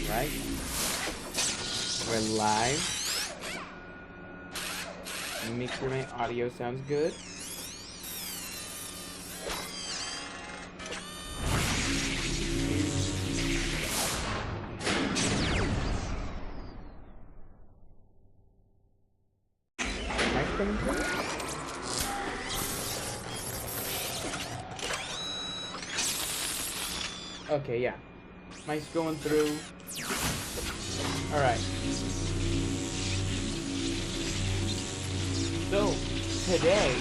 Right? We're live. Let me make sure my audio sounds good. Okay, yeah. Mike's going through. Alright. So, today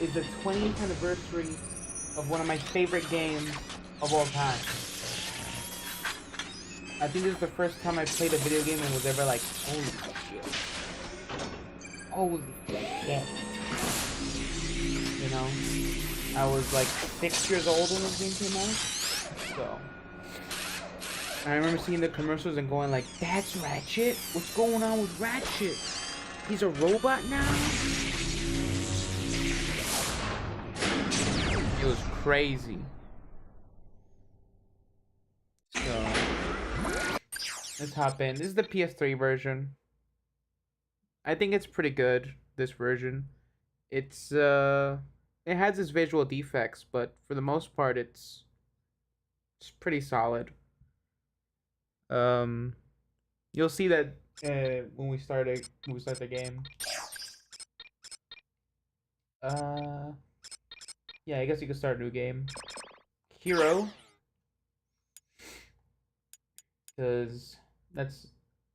is the 20th anniversary of one of my favorite games of all time. I think this is the first time I played a video game and was ever like, holy shit. Holy shit. You know? I was like 6 years old when this game came out. So, I remember seeing the commercials and going like, that's Ratchet? What's going on with Ratchet? He's a robot now? It was crazy. So, let's hop in. This is the PS3 version. I think it's pretty good, this version. It's, it has its visual defects, but for the most part, it's pretty solid. You'll see that when we start the game. Yeah, I guess you can start a new game. Hero, because that's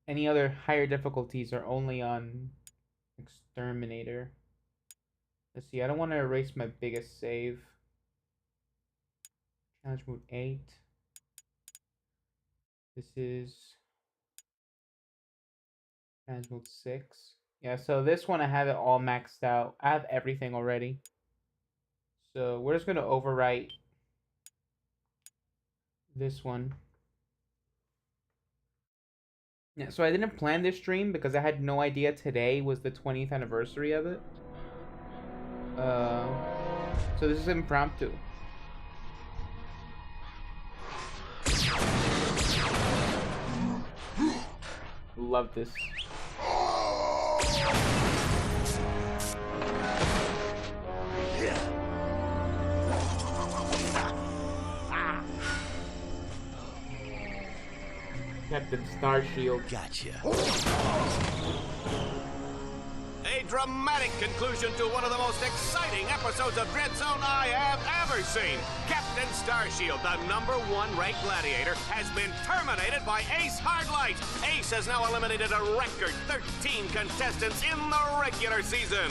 any other higher difficulties are only on Exterminator. Let's see. I don't want to erase my biggest save. Challenge mode 8. This is challenge mode 6. Yeah, so this one I have it all maxed out. I have everything already. So we're just gonna overwrite this one. Yeah, so I didn't plan this stream because I had no idea today was the 20th anniversary of it. So this is impromptu. Love this. Captain Starshield. Gotcha. A dramatic conclusion to one of the most exciting episodes of DreadZone I have ever seen. Captain Starshield, the #1 ranked gladiator, has been terminated by Ace Hardlight. Ace has now eliminated a record 13 contestants in the regular season.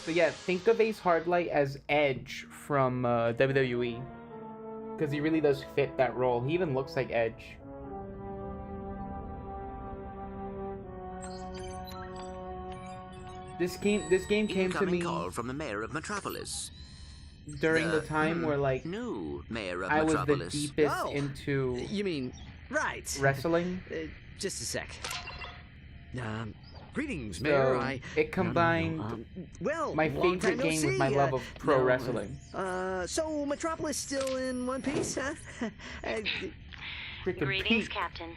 So yeah, think of Ace Hardlight as Edge from WWE. Because he really does fit that role. He even looks like Edge. This game came to me call from the mayor of Metropolis. During the time where like new mayor of I was Metropolis. the deepest into You mean, right. wrestling. Just a sec. Greetings, Mayor. So it combined well, my long favorite time no game with see. my love of pro wrestling. So Metropolis still in one piece, huh? Greetings, Captain.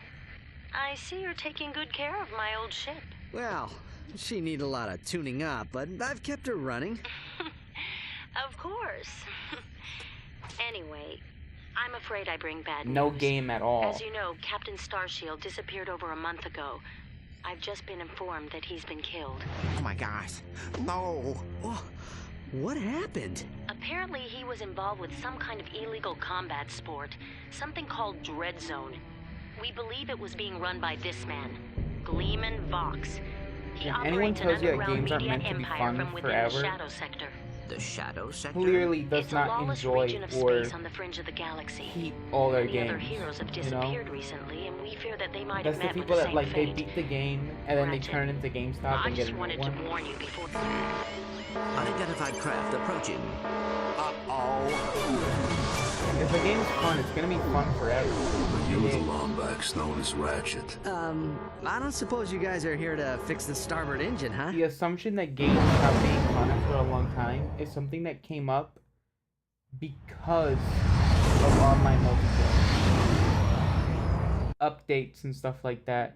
I see you're taking good care of my old ship. Well, she need a lot of tuning up, but I've kept her running. Of course. Anyway, I'm afraid I bring bad news. No game at all. As you know, Captain Starshield disappeared over a month ago. I've just been informed that he's been killed. Oh my gosh. No. Oh, what happened? Apparently he was involved with some kind of illegal combat sport, something called DreadZone. We believe it was being run by this man, Gleeman Vox. He anyone operates tells an you that underground games aren't media meant to be empire fun from within forever, the Shadow Sector. The Shadow Sector? clearly does It's a not lawless enjoy region of or space on the fringe of the galaxy. keep all their The other games. heroes have You know? disappeared recently, and we fear that they might That's have the met with people the that same like they fate. beat the game and then they Ratchet. turn into GameStop I and get just a new wanted to one. warn you before. Unidentified craft approaching. If the game's fun, it's gonna be fun forever. You with the Lombax known as Ratchet. I don't suppose you guys are here to fix the starboard engine, huh? The assumption that games have being fun for a long time is something that came up because of online multiplayer. updates and stuff like that,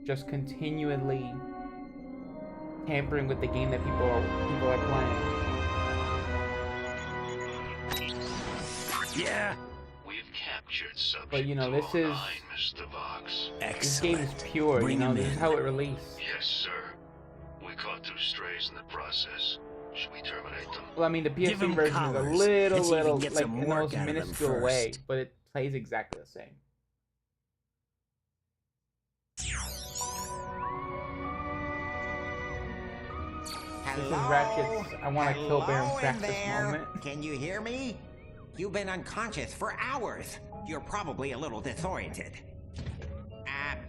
just continually tampering with the game that people are playing. Yeah. We've captured subject But you know, this is 9, Mr. Vox. this game is pure. Bring you know, him this is in. how it released. Yes, sir. We caught 2 strays in the process. Should we terminate them? Well, I mean, the Give 'em PS3 version collars. is a little, Let's see if we little, can get like some in the work most out of them minuscule way, first. but it plays exactly the same. This is Ratchet's I want to kill Baron Hello in practice there. moment. Can you hear me? You've been unconscious for hours. You're probably a little disoriented.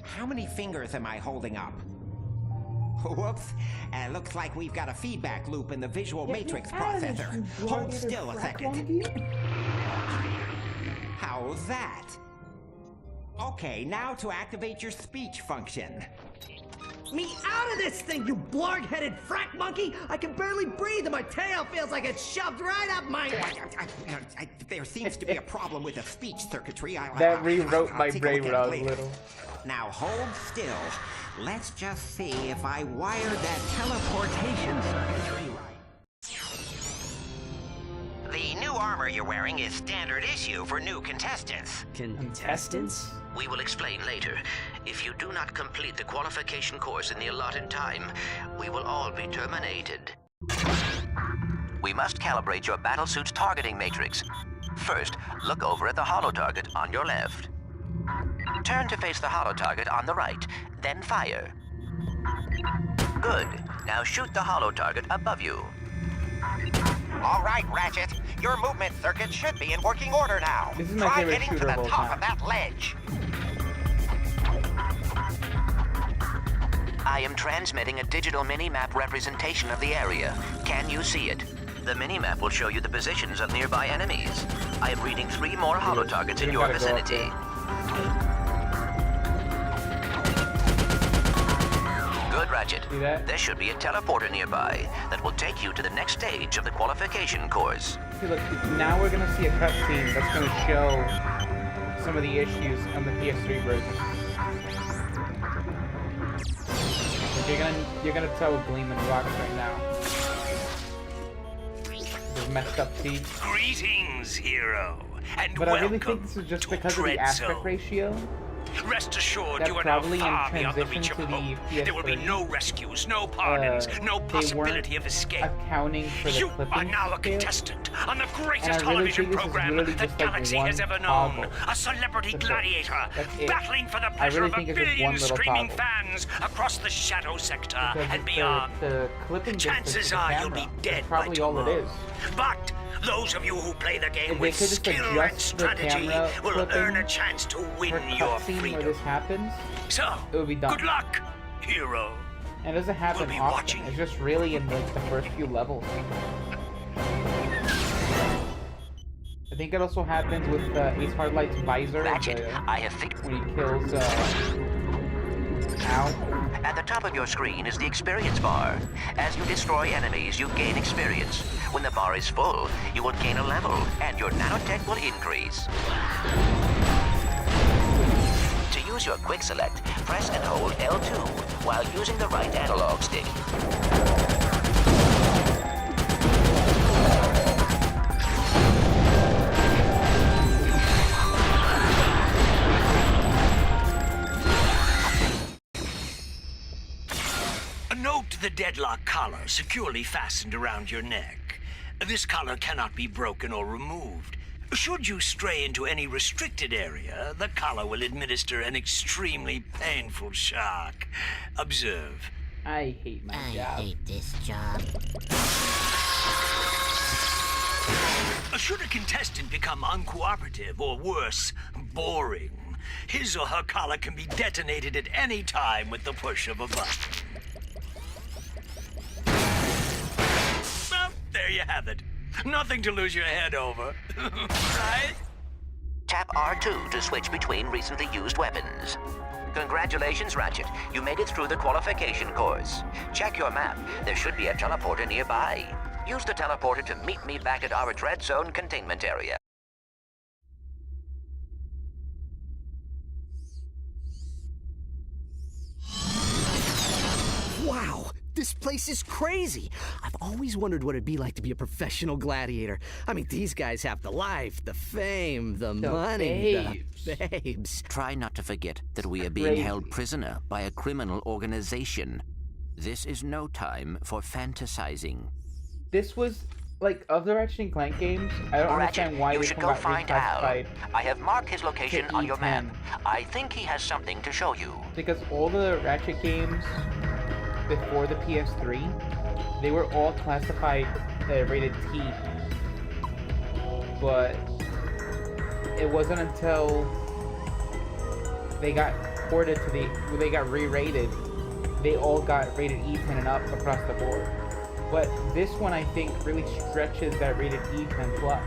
How many fingers am I holding up? Whoops. Looks like we've got a feedback loop in the visual matrix processor. Hold still a second. How's that? Okay, now to activate your speech function. Me out of this thing, you blarg-headed frack monkey! I can barely breathe and my tail feels like it's shoved right up my... There seems to be a problem with the speech circuitry. That rewrote I'll my take a brain look when I at it was later. little. Now hold still. Let's just see if I wired that teleportation circuitry right. The new armor you're wearing is standard issue for new contestants. Contestants? We will explain later. If you do not complete the qualification course in the allotted time, we will all be terminated. We must calibrate your battlesuit's targeting matrix. First, look over at the holo target on your left. Turn to face the holo target on the right, then fire. Good. Now shoot the holo target above you. All right, Ratchet. Your movement circuit should be in working order now. This is my Try favorite getting to shooter the of all top time. of that ledge. I am transmitting a digital mini-map representation of the area. Can you see it? The mini-map will show you the positions of nearby enemies. I am reading 3 more holo targets in You your gotta go up vicinity. Good, Ratchet. See that? There should be a teleporter nearby that will take you to the next stage of the qualification course. Okay, look, now we're gonna see a cutscene that's gonna show some of the issues on the PS3 version. Like, you're gonna tell Gleeman Vox right now. His messed up teeth. Greetings, hero, and But I welcome really think this is just to because of the aspect DreadZone. ratio. Rest assured, that you are now probably in far beyond the transition reach of to the hope. There will be PS3, no rescues, no pardons, no they possibility weren't of escape. accounting for the You are clipping now a scale. contestant on the And greatest I really television think this is program really the just like galaxy one has ever toggle. known. A celebrity That's it. gladiator, That's it. battling for the I pleasure really of think a it's just billion one little screaming toggle. fans across the Shadow Sector Because and beyond. the clipping distance Chances of the are camera, you'll be that's dead probably by all it tomorrow. is. But those of you who play the game If they with could just skill and adjust the strategy camera will clipping earn a chance to win For your cutscene where freedom. this happens, So, it would be done. good luck, hero. And it doesn't happen We'll be often. watching. It's just really in like the first few levels. I think it also happens with Ace Hardlight's visor Ratchet, the- I have fixed. when he kills Al. At the top of your screen is the experience bar. As you destroy enemies, you gain experience. When the bar is full, you will gain a level, and your nanotech will increase. To use your quick select, press and hold L2 while using the right analog stick. Note the deadlock collar securely fastened around your neck. This collar cannot be broken or removed. Should you stray into any restricted area, the collar will administer an extremely painful shock. Observe. I hate my job. this job. Should a contestant become uncooperative or worse, boring, his or her collar can be detonated at any time with the push of a button. Well, there you have it. Nothing to lose your head over, right? Tap R2 to switch between recently used weapons. Congratulations, Ratchet. You made it through the qualification course. Check your map. There should be a teleporter nearby. Use the teleporter to meet me back at our DreadZone containment area. This place is crazy. I've always wondered what it'd be like to be a professional gladiator. I mean, these guys have the life, the fame, the money, the babes. Try not to forget that we are being held prisoner by a criminal organization. This is no time for fantasizing. This was, like, of the Ratchet and Clank games, I don't understand why you this should one go got find Al. reclassified. I have marked his location on your map. E10. I think he has something to show you. Because all the Ratchet games before the PS3, they were all classified rated T. But it wasn't until they got ported to they got re-rated, they all got rated E10 and up across the board. But this one, I think, really stretches that rated E10 plus.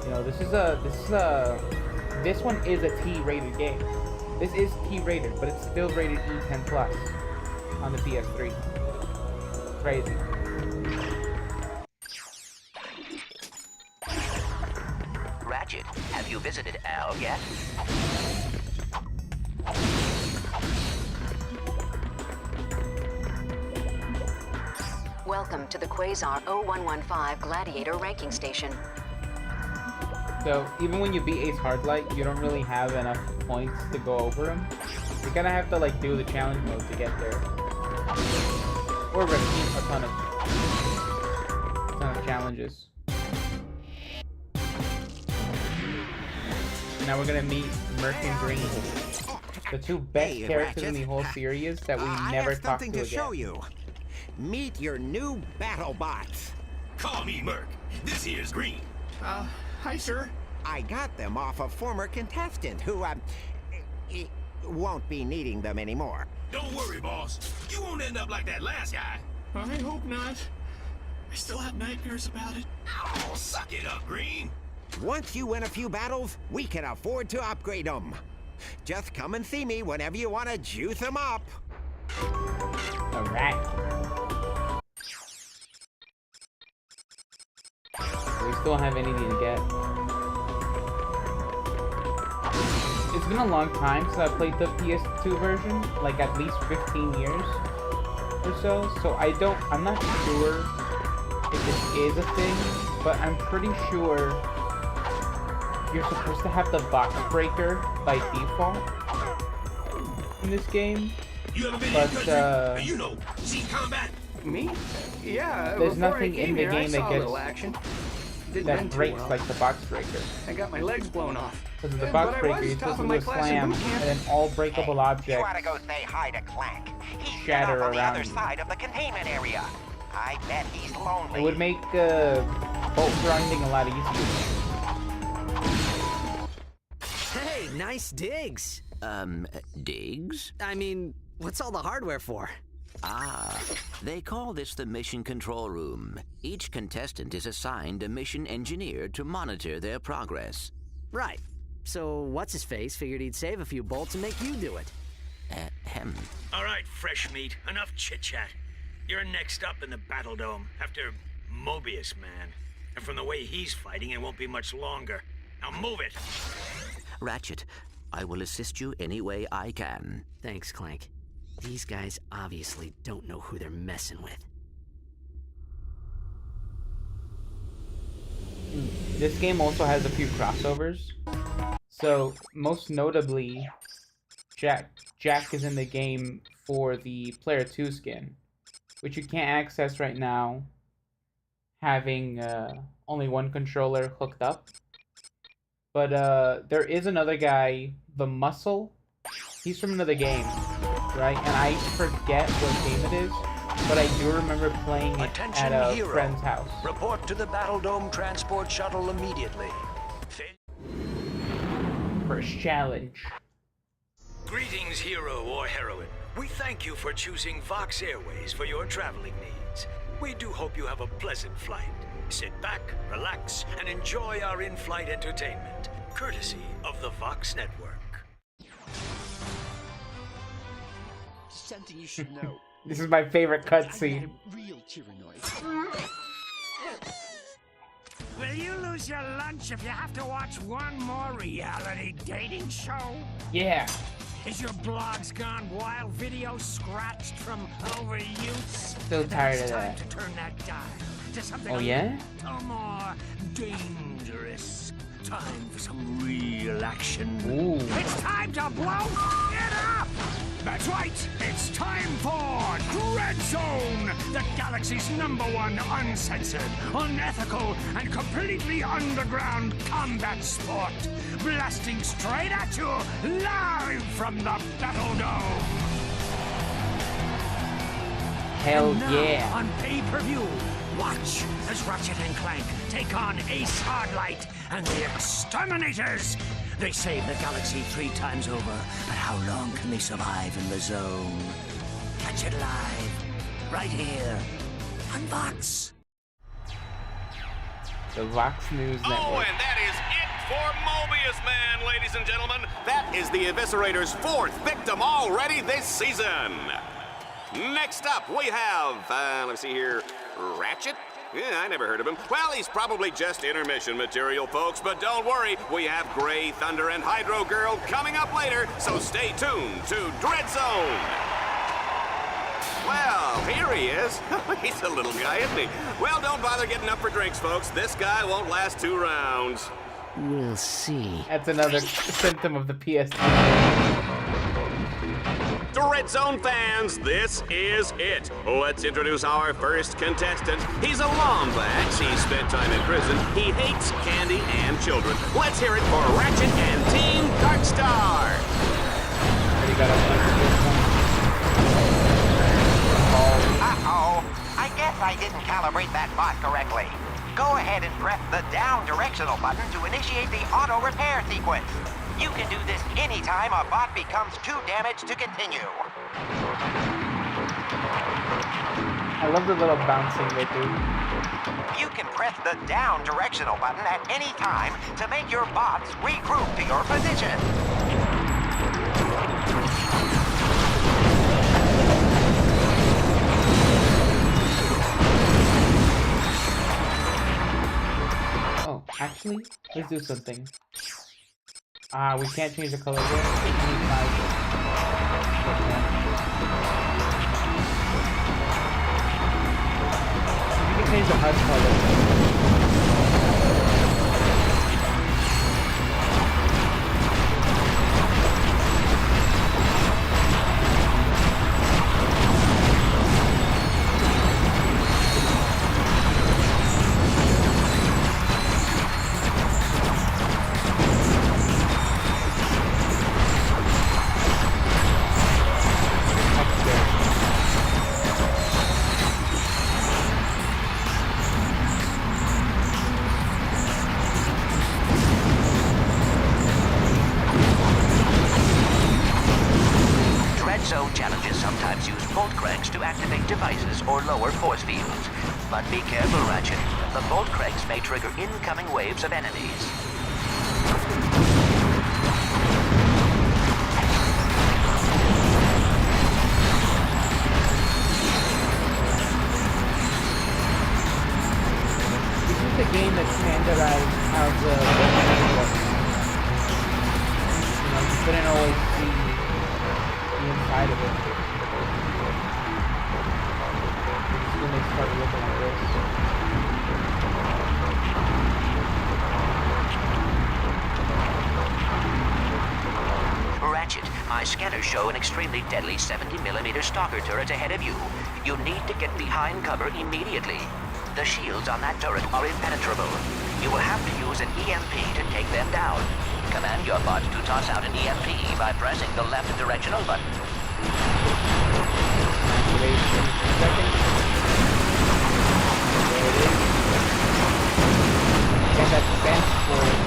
You know, this one is a T-rated game. This is T-rated, but it's still rated E10 plus on the PS3. Crazy. Ratchet, have you visited Al yet? Welcome to the Quasar 0115 Gladiator ranking station. So, even when you beat Ace Hardlight, you don't really have enough points to go over him. You're gonna have to, like, do the challenge mode to get there. Or repeat a ton of challenges. Now we're gonna meet Merc and Green, the two best characters in the whole series that we never talked to again. Show you. Meet your new battle bots. Call me Merc. This here's Green. Hi, sir. I got them off a former contestant who, won't be needing them anymore. Don't worry, boss. You won't end up like that last guy. I hope not. I still have nightmares about it. Oh, suck it up, Green. Once you win a few battles, we can afford to upgrade them. Just come and see me whenever you want to juice them up. Alright. We still have anything to get. It's been a long time since I played the PS2 version, like at least 15 years or so. So I'm not sure if this is a thing, but I'm pretty sure you're supposed to have the box breaker by default in this game. You ever been But you know, see combat? Me? Yeah. There's nothing in the game that gets action. that breaks like the box breaker. I got my legs blown off. Because of the box breaker, you're supposed to do a slam, and then all breakable objects You wanna go say hi to Clank? He's shatter on the around other you. side of the containment area. I bet he's lonely. It would make bolt grinding a lot easier. Hey, nice digs. Digs? I mean, what's all the hardware for? Ah, they call this the mission control room. Each contestant is assigned a mission engineer to monitor their progress. Right. So, what's-his-face figured he'd save a few bolts and make you do it. Ahem. All right, fresh meat. Enough chit-chat. You're next up in the Battle Dome after Mobius Man. And from the way he's fighting, it won't be much longer. Now move it! Ratchet, I will assist you any way I can. Thanks, Clank. These guys obviously don't know who they're messing with. This game also has a few crossovers. So, most notably, Jack is in the game for the Player 2 skin, which you can't access right now, having only one controller hooked up. But there is another guy, the Muscle. He's from another game, right? And I forget what game it is, but I do remember playing it at a friend's house. Report to the Battle Dome transport shuttle immediately. First challenge. Greetings, hero or heroine. We thank you for choosing Vox Airways for your traveling needs. We do hope you have a pleasant flight. Sit back, relax, and enjoy our in-flight entertainment, courtesy of the Vox Network. Something you should know. This is my favorite cutscene. Real tyrannoid. Will you lose your lunch if you have to watch one more reality dating show? Yeah. Is your blogs gone wild video scratched from overuse? Still tired of Time that. to turn that dial to something Oh a yeah? little more dangerous. Time for some real action. Ooh. It's time to blow it up! That's right! It's time for DreadZone, the galaxy's #1 uncensored, unethical, and completely underground combat sport. Blasting straight at you, live from the Battle Dome. Hell And now, yeah. on pay-per-view, watch as Ratchet and Clank take on Ace Hardlight and the Exterminators. They save the galaxy 3 times over, but how long can they survive in the zone? Catch it live, right here, on Vox. The Vox News Oh, Network. and that is it for Mobius Man, ladies and gentlemen. That is the Eviscerator's 4th victim already this season. Next up, we have, let's see here, Ratchet? Yeah, I never heard of him. Well, he's probably just intermission material, folks, but don't worry, we have Grey Thunder and Hydro Girl coming up later, so stay tuned to DreadZone. Well, here he is. He's a little guy, isn't he? Well, don't bother getting up for drinks, folks. This guy won't last 2 rounds. We'll see. That's another symptom of the PS2. DreadZone fans, this is it. Let's introduce our first contestant. He's a Lombax. He spent time in prison. He hates candy and children. Let's hear it for Ratchet and Team Darkstar. Uh-oh. I guess I didn't calibrate that bot correctly. Go ahead and press the down directional button to initiate the auto repair sequence. You can do this anytime a bot becomes too damaged to continue. I love the little bouncing they do. You can press the down directional button at any time to make your bots regroup to your position. Oh, actually, let's do something. We can't change the color yet. We can change the HUD color. DreadZone challenges sometimes use bolt cranks to activate devices or lower force fields. But be careful, Ratchet. The bolt cranks may trigger incoming waves of enemies. This is the game that standardized how the game works. You know, you couldn't always see the inside of it. It's when they started looking like this. Ratchet, my scanners show an extremely deadly 70mm stalker turret ahead of you. You need to get behind cover immediately. The shields on that turret are impenetrable. You will have to use an EMP to take them down. Command your bot to toss out an EMP by pressing the left directional button.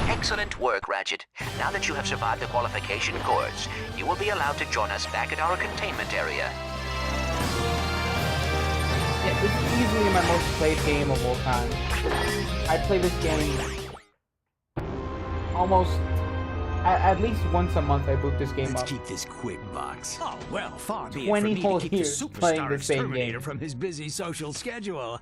Excellent work, Ratchet. Now that you have survived the qualification course, you will be allowed to join us back at our containment area. Yeah, this is easily my most played game of all time. I play this game almost at least once a month. I boot this game up. Let's keep this quick, Vox. Oh, well, far be it 20 for me whole to keep the years playing superstar the same exterminator game. from his busy social schedule.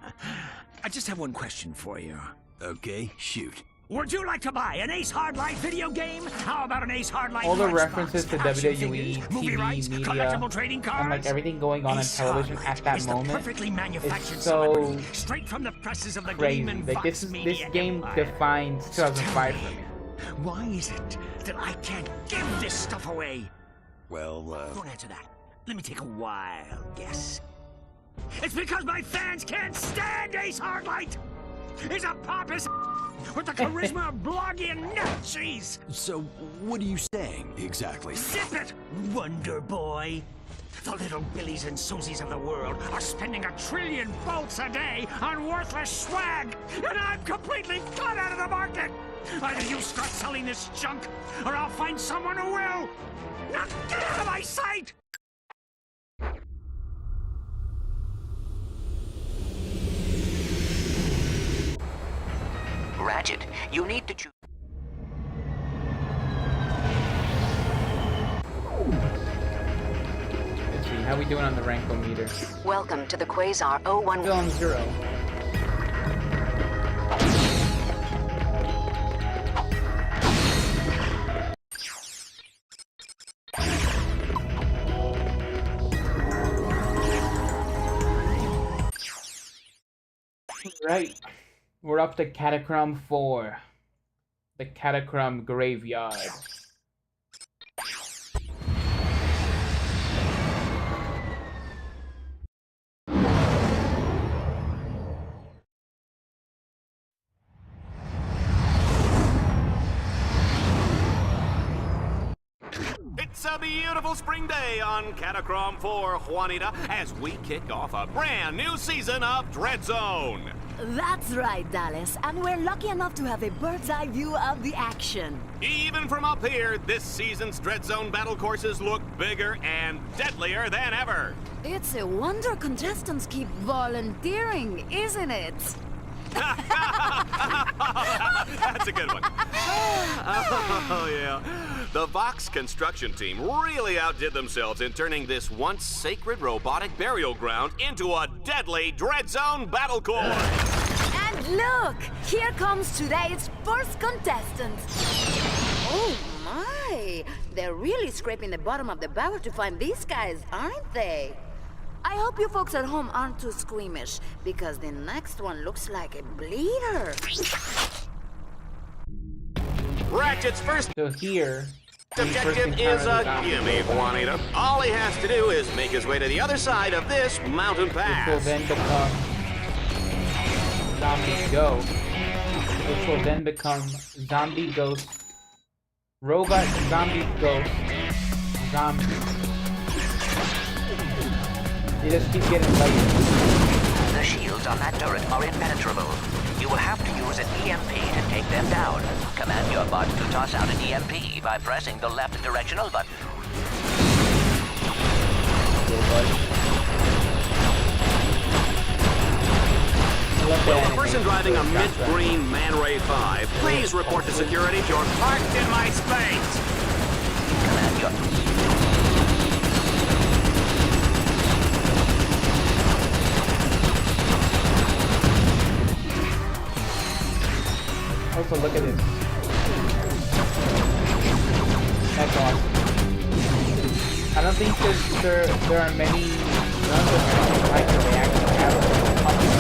I just have one question for you. Okay, shoot. Would you like to buy an Ace Hardlight video game? How about an Ace Hardlight All the lunchbox, references to action WWE, figures, movie TV, rights, media, collectible trading cards? and like everything going on Ace television Hardlight at that is moment the perfectly manufactured is so celebrity, straight from the presses of the crazy. Gleeman Like Vox this media game empire. defines 2005 for me. Why is it that I can't give this stuff away? Well, Don't answer that. Let me take a wild guess. It's because my fans can't stand Ace Hardlight! He's a pompous with the charisma of bloggy and nut cheese! so what are you saying exactly? Zip it, Wonder Boy! The little Billies and Susies of the world are spending 1 trillion volts a day on worthless swag, and I'm completely cut out of the market! Either you start selling this junk, or I'll find someone who will! Now get out of my sight! Ratchet, you need to choose. Let's see, how we doing on the rankometer? Welcome to the Quasar 01. Still on 0. Right. We're up to Catacomb 4. The Catacomb Graveyard. It's a beautiful spring day on Catacomb 4, Juanita, as we kick off a brand new season of DreadZone. That's right, Dallas, and we're lucky enough to have a bird's eye view of the action. Even from up here, this season's DreadZone battle courses look bigger and deadlier than ever. It's a wonder contestants keep volunteering, isn't it? That's a good one. Oh, yeah. The Vox construction team really outdid themselves in turning this once sacred robotic burial ground into a deadly DreadZone battle course. And look, here comes today's first contestant. Oh my, they're really scraping the bottom of the barrel to find these guys, aren't they? I hope you folks at home aren't too squeamish, because the next one looks like a bleeder. Ratchet's first objective is a gimme, Juanita. All he has to do is make his way to the other side of this mountain pass. Which will then become Zombie Ghost. Which will then become Zombie Ghost. Robot Zombie Ghost. Zombie. You just keep getting later. The shields on that turret are impenetrable. You will have to use an EMP to take them down. Command your bot to toss out an EMP by pressing the left directional button. Will the person driving a mint-green Man Ray 5 please report to security? You're parked in my space. Command your... Also, look at this. That's awesome. I don't think there are many guns or anything like that they actually have pumping.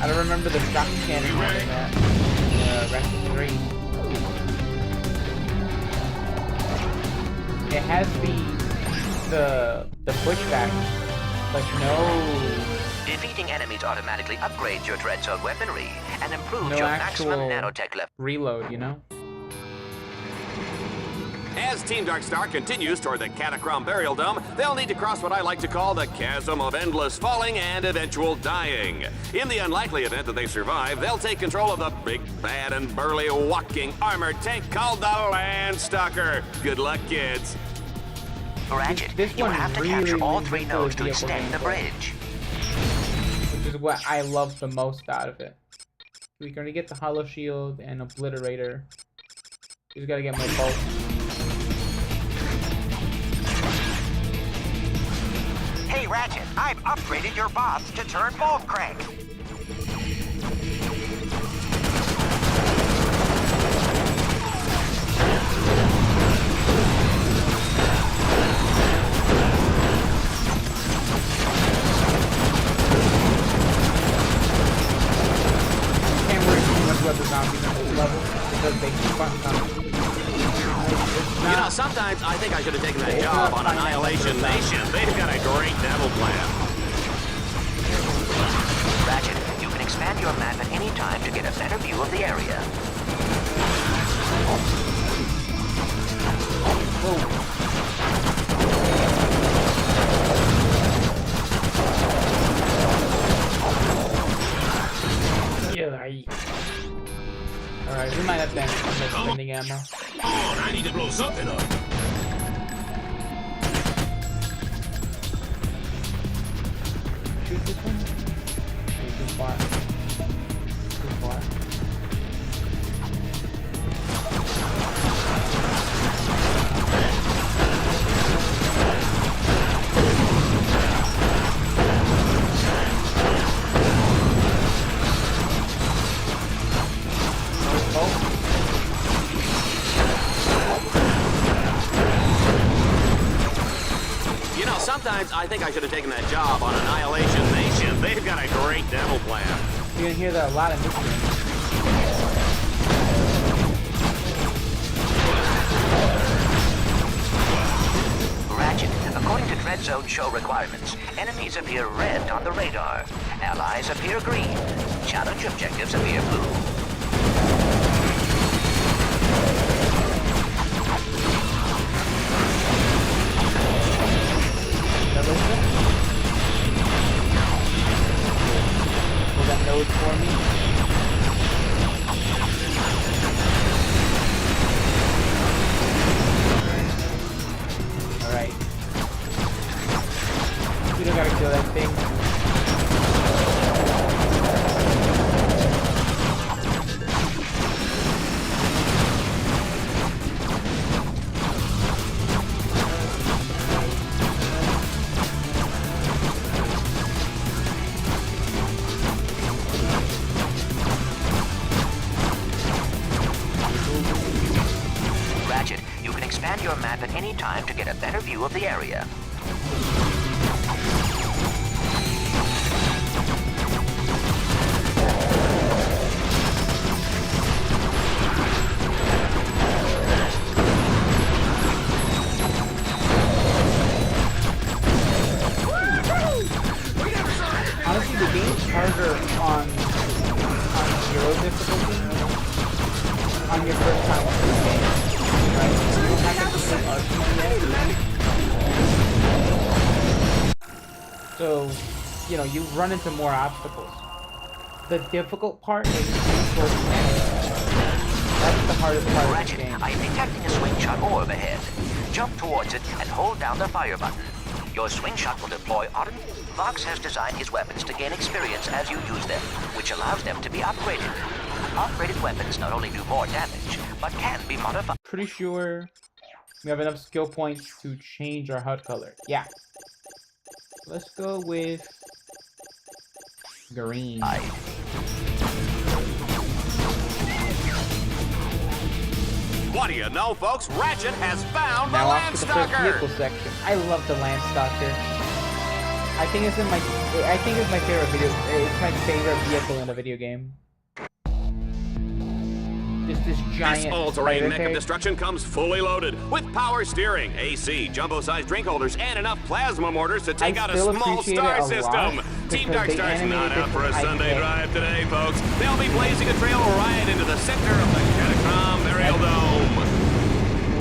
I don't remember the shock cannon one in that Ratchet 3. It has the pushback, but no. Defeating enemies automatically upgrades your DreadZone weaponry and improves No your actual maximum nanotech level. reload, you know? As Team Darkstar continues toward the Catacomb Burial Dome, they'll need to cross what I like to call the chasm of endless falling and eventual dying. In the unlikely event that they survive, they'll take control of the big, bad, and burly walking armored tank called the Landstalker. Good luck, kids. Ratchet, This you one have to really capture all leans 3 into nodes the to vehicle extend the gameplay, bridge. which is what I love the most out of it. We're gonna get the Hollow Shield and Obliterator. We just gotta get more bolts. Hey, Ratchet, I've upgraded your boss to turn bolt crank. Can't worry too much about the zombies on this level because they keep on coming. You know, sometimes I think I should have taken that job on Annihilation Nation. They've got a great devil plan. Ratchet, you can expand your map at any time to get a better view of the area. Alright, we might have to end spending ammo. Oh, I need to blow something up. Shoot this one? Too far. Too far. You know, sometimes I think I should have taken that job on Annihilation Nation. They've got a great devil plan. You're gonna hear that a lot in this game. Ratchet, according to DreadZone show requirements, enemies appear red on the radar. Allies appear green. Challenge objectives appear blue. Was that node for me? Alright. We don't gotta kill that thing. Ratchet, you can expand your map at any time to get a better view of the area. Honestly, the game's harder on zero difficulty on your first time through the game. Right? You don't have to complete Arsenal yet. So, you know, you run into more obstacles. The difficult part is towards the end. That's the hardest part of the game. I am detecting a swing shot orb ahead. Jump towards it and hold down the fire button. Your swing shot will deploy automatically. Vox has designed his weapons to gain experience as you use them, which allows them to be upgraded. Upgraded weapons not only do more damage, but can be modified. Pretty sure we have enough skill points to change our HUD color. Yeah. Let's go with green. What do you know, folks? Ratchet has found the Now off to the first Landstalker. vehicle section. I love the Landstalker. I think it's my favorite video. It's my favorite vehicle in a video game. Just this giant. This all-terrain spider mech of tank. destruction comes fully loaded with power steering, AC, jumbo-sized drink holders, and enough plasma mortars to take out a still small appreciate star it a system. lot Team because they Darkstar's not animated out for a this Sunday high-tech. drive today, folks. They'll be blazing a trail right into the center of the Catacomb Burial Dome.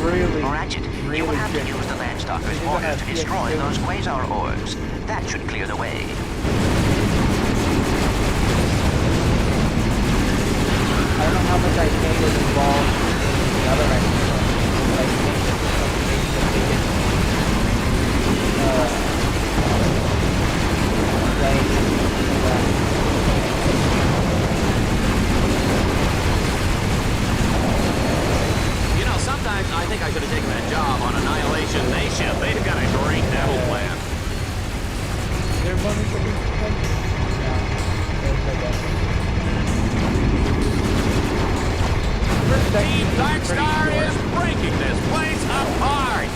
Really, Ratchet, you will have to use the Landstalker's mortar to destroy those quasar orbs. That should clear the way. I don't know how much I think was involved in the other episode. But I think this is something they did. You know, sometimes I think I could have taken that job on Annihilation Nation. They've got a great devil plan. Is there a bonus for this? Yeah. There's like that. Team Darkstar is breaking this place apart!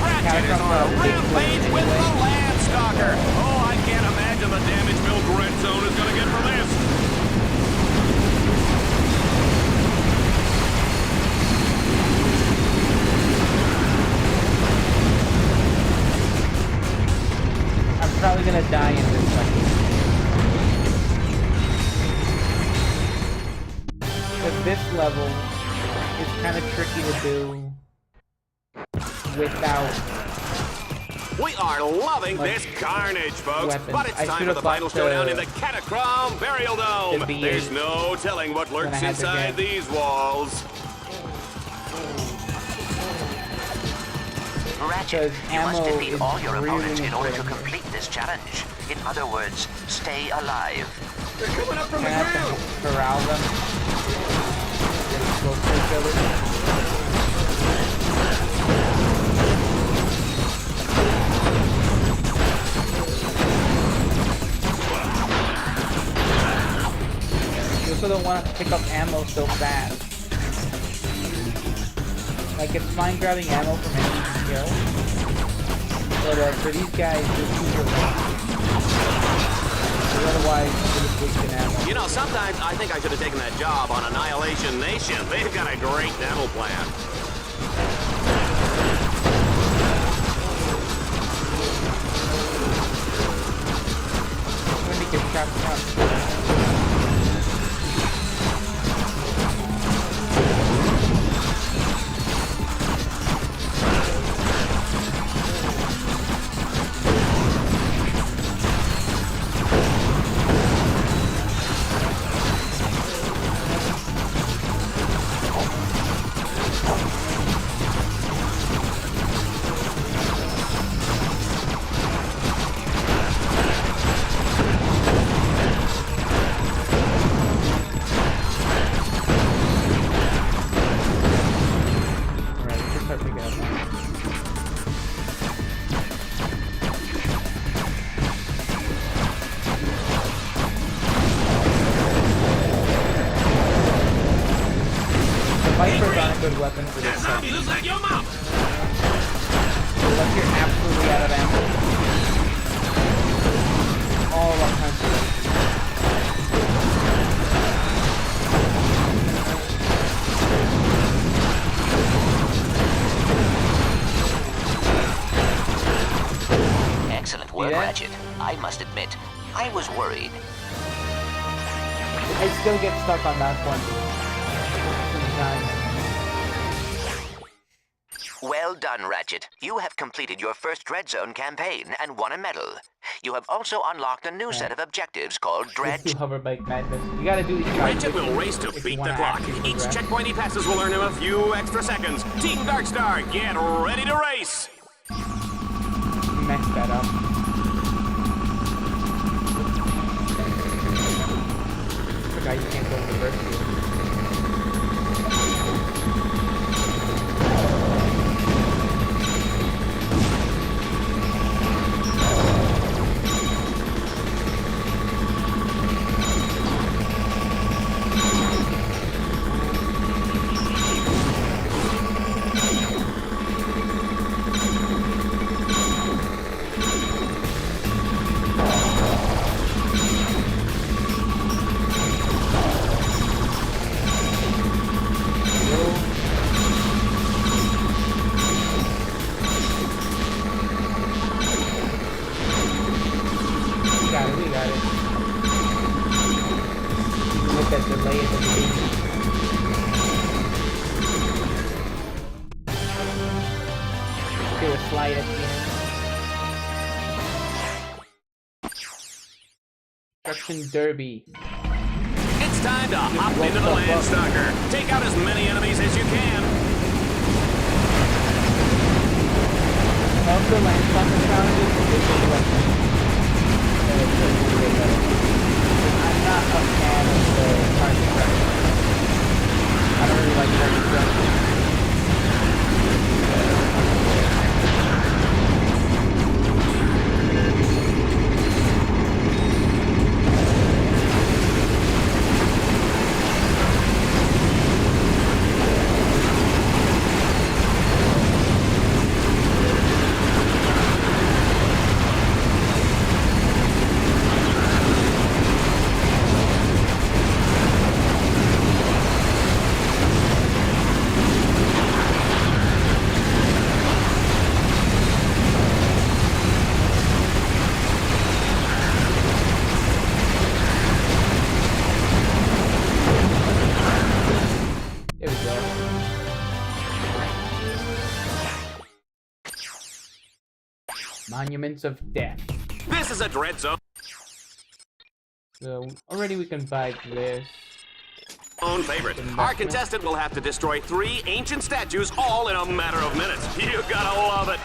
Ratchet is on a rampage with the Landstalker! Oh, I can't imagine the damage Bill DreadZone is gonna get from this! I'm probably gonna die in this one. Because this level is kind of tricky to do without. We are loving this carnage, folks, weapons. but it's time for the final showdown in the Catacomb Burial Dome. There's no telling what lurks inside these walls. Ratchet, you must defeat all your opponents in order to complete this challenge. In other words, stay alive. They're coming up from the ground! Corral them. Get close to each other. You also don't want to pick up ammo so fast. Like, it's fine grabbing ammo from enemies you kill, but for these guys, just use your weapons. Otherwise, you're just wasting ammo. You know, sometimes I think I should have taken that job on Annihilation Nation. They've got a great dental plan. When you get shot down. Good weapon for this That zombie looks like your mama! Unless you're absolutely out of ammo. All of our country. Excellent work, Ratchet. I must admit, I was worried. I still get stuck on that one. Sometimes. Well done, Ratchet. You have completed your first DreadZone campaign and won a medal. You have also unlocked a new set of objectives called DreadZone. Hoverbike madness. You gotta do these. Ratchet will race to beat the clock. Each checkpoint he passes will earn him a few extra seconds. Team Darkstar, get ready to race! Mess that up. Forgot you can't go in reverse here. Derby. It's time to hop into the Landstalker. Take out as many enemies as you can. Also, Landstalker challenges I'm not a fan of the target pressure. I don't really like target pressure. Monuments of Death. This is a DreadZone So already we can buy this. own favorite. Our contestant will have to destroy 3 ancient statues all in a matter of minutes. You gotta love it.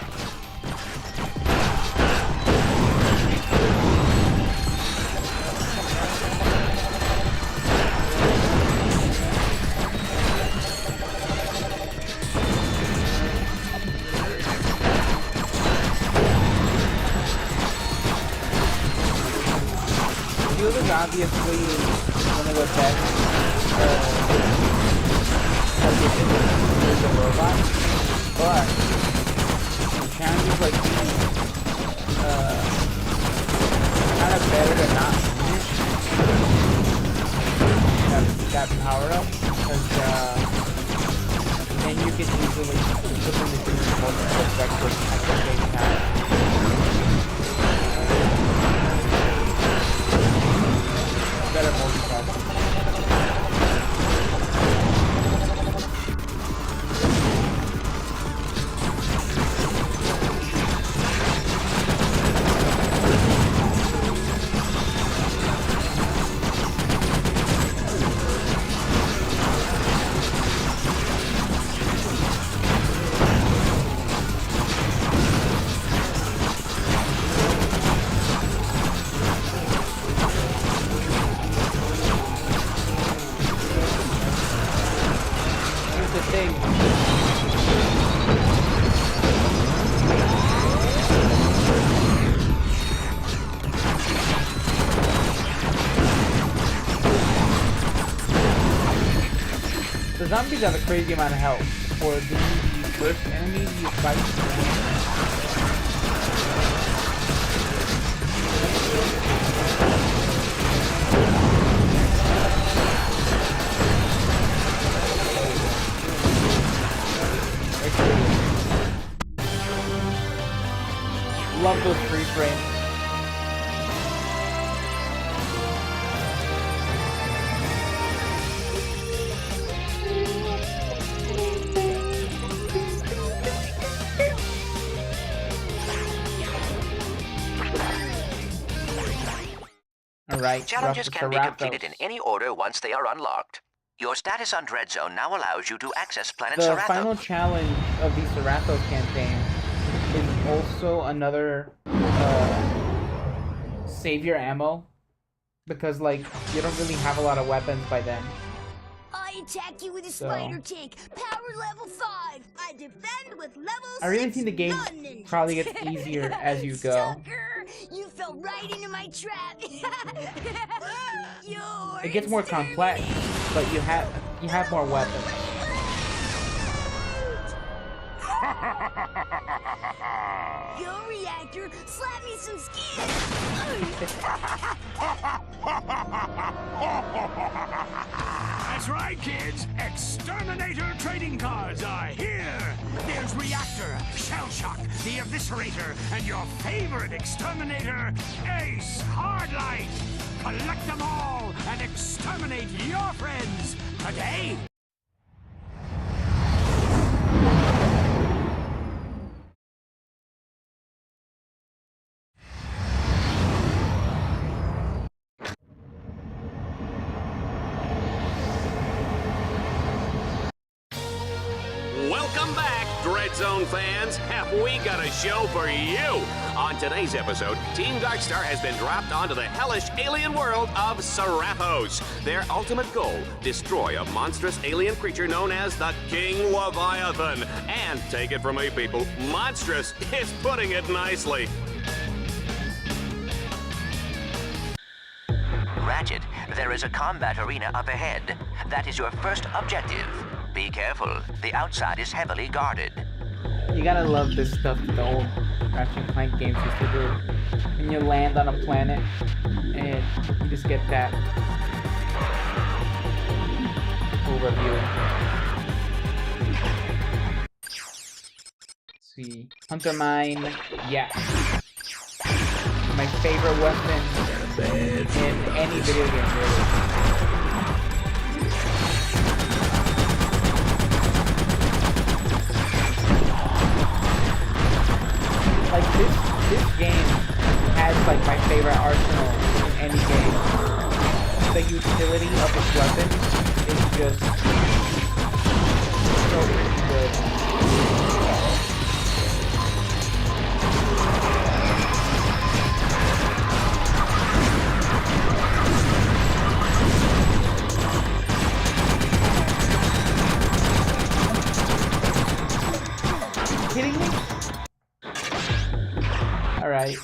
Shield is obviously one of the best there's a robot, but challenges like these kind of better to not finish that power up, because then you can easily put them into multiple vectors at the same time. Better multitasking. The zombies have a crazy amount of health. For the first enemy you fight, love those free frames. Alright, Challenges can be completed in any order once they are unlocked. Your status on DreadZone now allows you to access planet The Serathos. final challenge of the Serathos campaign is also another save your ammo, because like you don't really have a lot of weapons by then. I attack you with a spider tank, power level 5. I defend with level 6. I really think the game gun. probably gets easier as you go. Sucker, you fell right into my trap. It gets more complex, but you have more weapons. Yo, reactor, slap me some skin. That's right, kids. Exterminator trading cards are here. There's Reactor, Shell Shock, the Eviscerator, and your favorite exterminator, Ace Hardlight. Collect them all and exterminate your friends today. Welcome back, DreadZone fans. Have we got a show for you? On today's episode, Team Darkstar has been dropped onto the hellish alien world of Serathos. Their ultimate goal, destroy a monstrous alien creature known as the King Leviathan. And take it from me, people, monstrous is putting it nicely. Ratchet, there is a combat arena up ahead. That is your first objective. Be careful. The outside is heavily guarded. You gotta love this stuff that the old Ratchet and Clank games used to do. When you land on a planet and you just get that overview. Let's see. Hunter Mine, yeah. My favorite weapon in any video game, really. Like this this game has like my favorite arsenal in any game. The utility of its weapons is just so pretty good. Kidding me? Alright.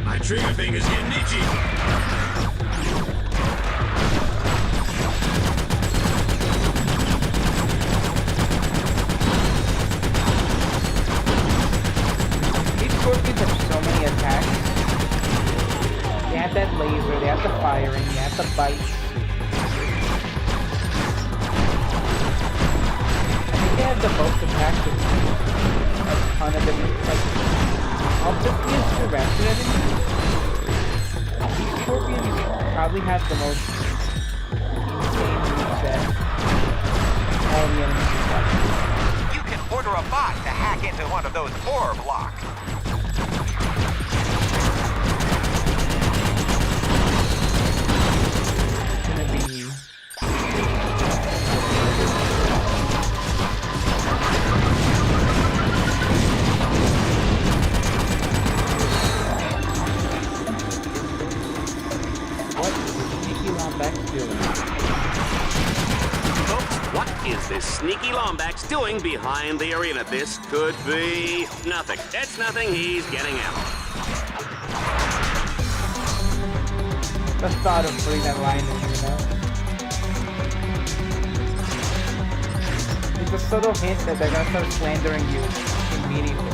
My trigger finger's getting itchy. These scorpions have so many attacks. They have that laser, they have the firing, they have the bite. I think they have the most attacks with a ton of them. Like, of the PS2 Ratchet enemies, these scorpions probably have the most insane moveset. All the enemies have. You can order a bot to hack into one of those orb locks. It's gonna be... What is this sneaky Lombax doing behind the arena? This could be nothing. It's nothing. He's getting out. The thought of putting that line in, you know? It's a subtle hint that they're gonna start slandering you immediately.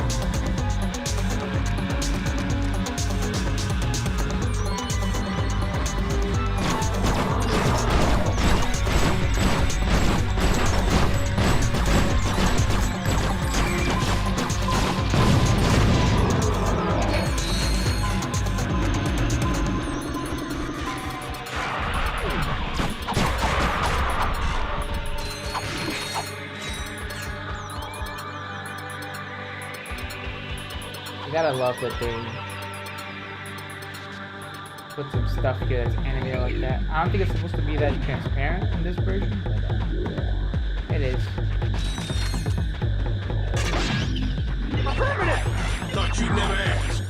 You gotta love that they put some stuff here that's animated like that. I don't think it's supposed to be that transparent in this version, but it is. Affirmative! Thought you'd never ask.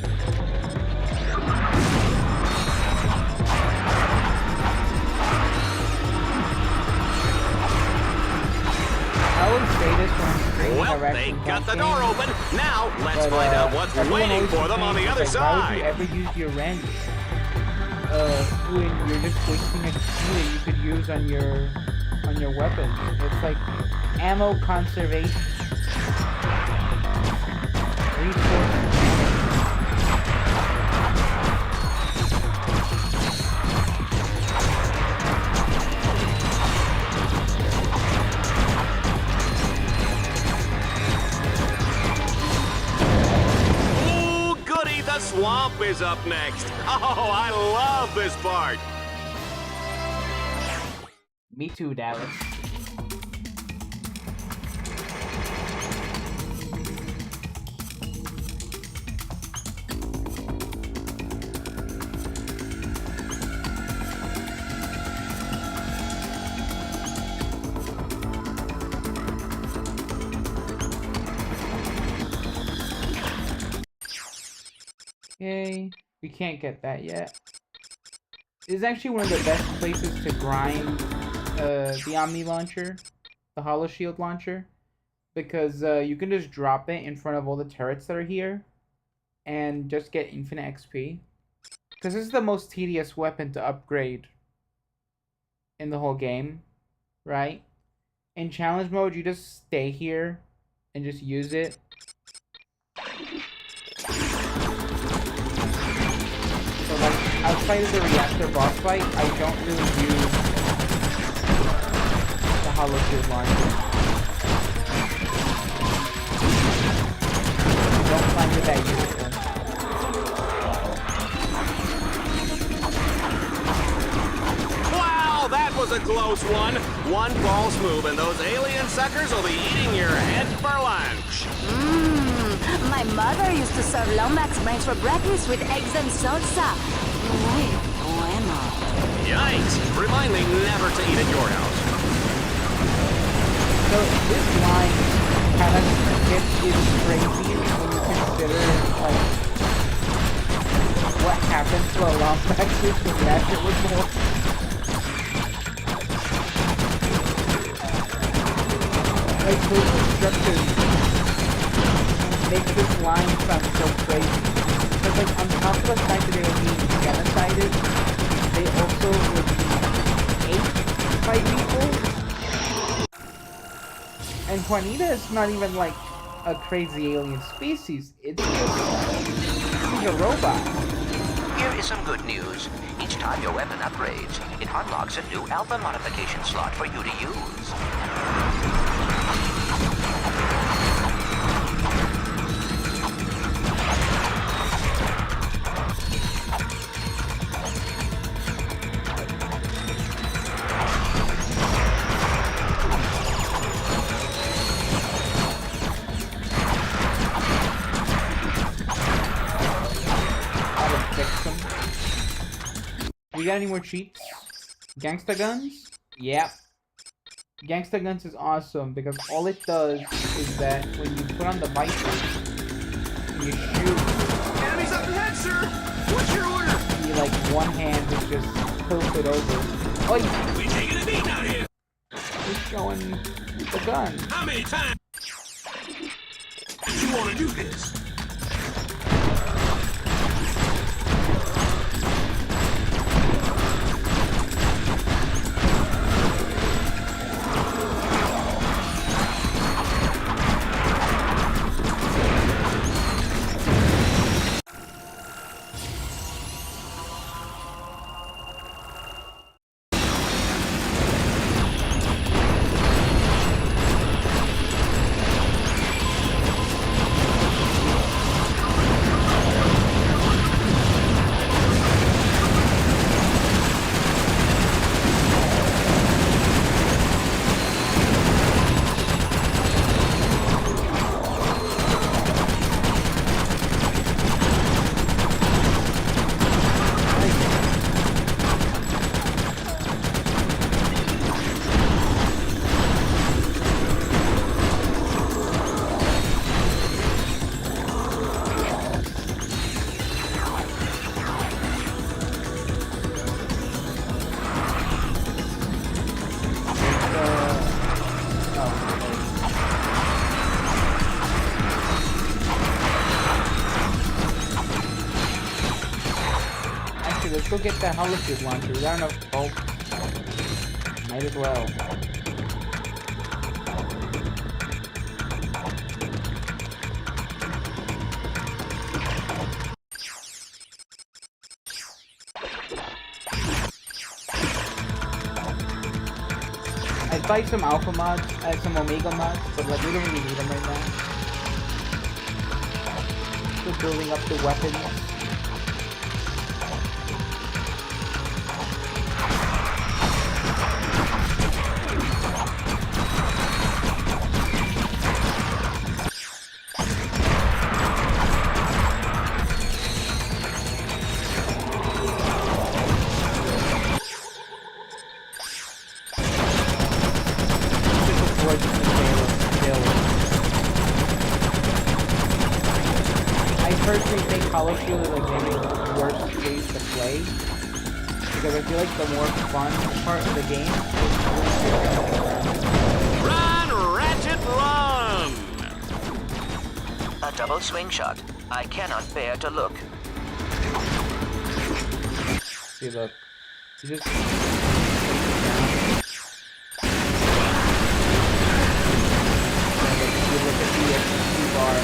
I always say this when I'm streaming Well, a Ratchet they and got Clank the door game, open. Now, let's but, find out what's everyone waiting always for them on the other complains, like, why would you side. ever use your wrench when you're just wasting a key that you could use on your weapon? It's like ammo conservation. Resource management. Ooh, goody, the swamp is up next. Oh, I love this part. Me too, Dallas. Okay, we can't get that yet. This is actually one of the best places to grind the Omni launcher, the Hollow Shield launcher, because you can just drop it in front of all the turrets that are here and just get infinite XP. Because this is the most tedious weapon to upgrade in the whole game, right? In challenge mode, you just stay here and just use it. So like, outside of the reactor boss fight, I don't really use the Hollow Shield launcher. I don't find it that useful. Wow, that was a close one. One false move and those alien suckers will be eating your head for lunch. My mother used to serve Lomax brains for breakfast with eggs and salsa. Muy bueno. Yikes! Remind me never to eat at your house. So this line kind of gets crazy when you consider like what happened to a Lomax when Ratchet was born. Like those instructions make this line sound so crazy. Because like on top of the fact that they were being genocided, they also would be ate by people. And Juanita is not even like a crazy alien species. It's just she's a robot. Here is some good news. Each time your weapon upgrades, it unlocks a new alpha modification slot for you to use. We got any more cheats? Gangsta guns? Yep. Gangsta guns is awesome because all it does is that when you put on the visor, you shoot. Enemies up ahead, sir! What's your order? You like one hand is just tilted over. Oh, we taking a beat out here. He's showing the gun. How many times do you want to do this? Let's go get that holosuit launcher. We got enough bulk. Might as well. I'd buy some alpha mods, some omega mods, but like we don't really need them right now. Still building up the weapons. Holosuit is like maybe the worst place to play because I feel like the more fun part of the game is Run, Ratchet, run! A double swing shot. I cannot bear to look. See, look. You just you look at the XP bar.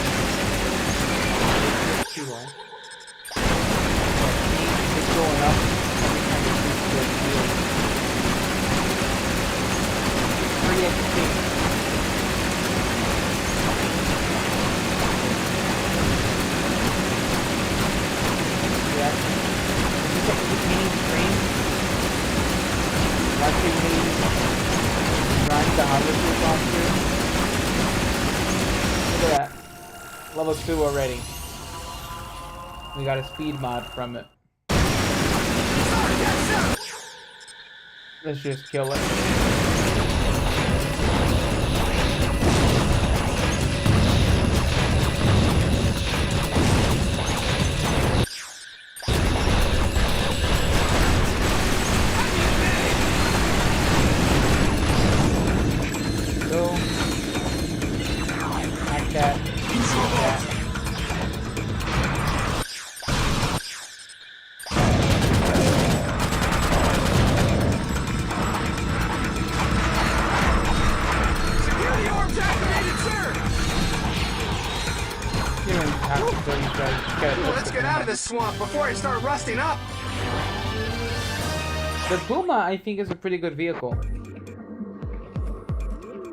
Too long. It's going up every time you shoot the field. 3 XP. Yeah. Is this a painting screen? Watching me run the holosuit launcher. Look at that. Level 2 already. We got a speed mod from it. Let's just kill it. Go. Like that. Like that. Let's get out of this swamp before I start rusting up. The Puma, I think, is a pretty good vehicle.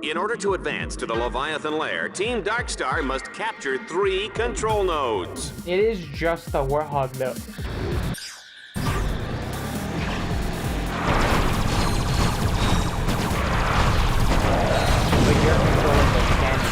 In order to advance to the Leviathan lair, Team Darkstar must capture 3 control nodes. It is just a Warthog, though. But you're controlling the cannon.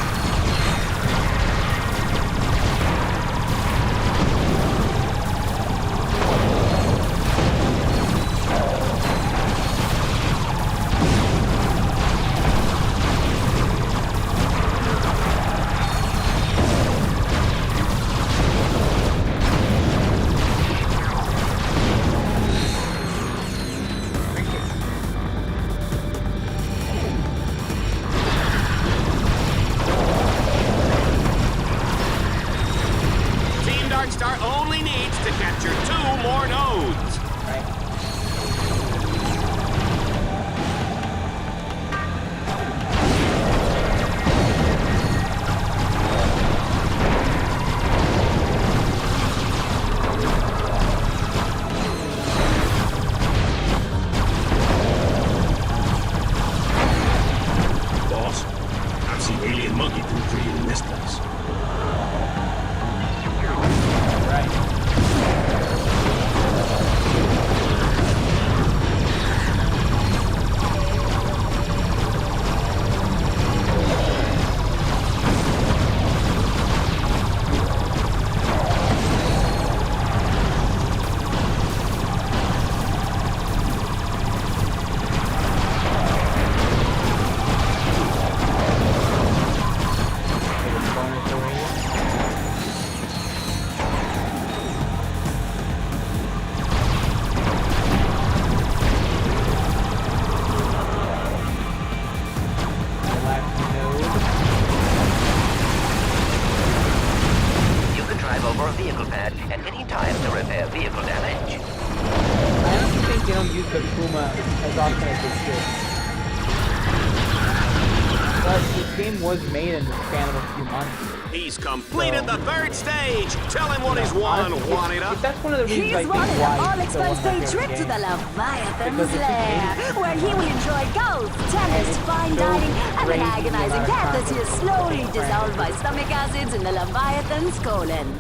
Was made in the span of a few months. He's completed the 3rd stage. Tell him what he's won, Juanita. That's one of the reasons I think why all-expense trip to the Leviathan's lair, where he will enjoy golf, tennis, fine dining, and an agonizing death as he is slowly dissolved by stomach acids in the Leviathan's colon.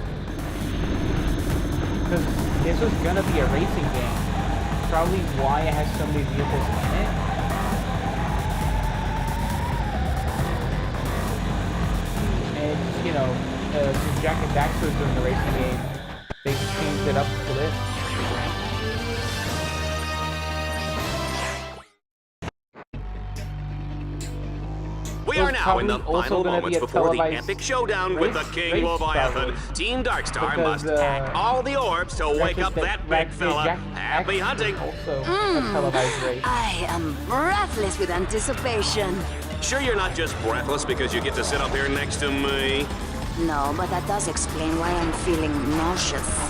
Because this was gonna be a racing game. Probably why it has so many vehicles in it. You know, since Jack and Daxter was doing the racing game, they changed it up to this. We are now in the final moments before the epic showdown with the King Leviathan. Team Darkstar must hack all the orbs to wake up that big fella. Happy hunting! Also a televised race. I am breathless with anticipation. Sure you're not just breathless because you get to sit up here next to me? No, but that does explain why I'm feeling nauseous.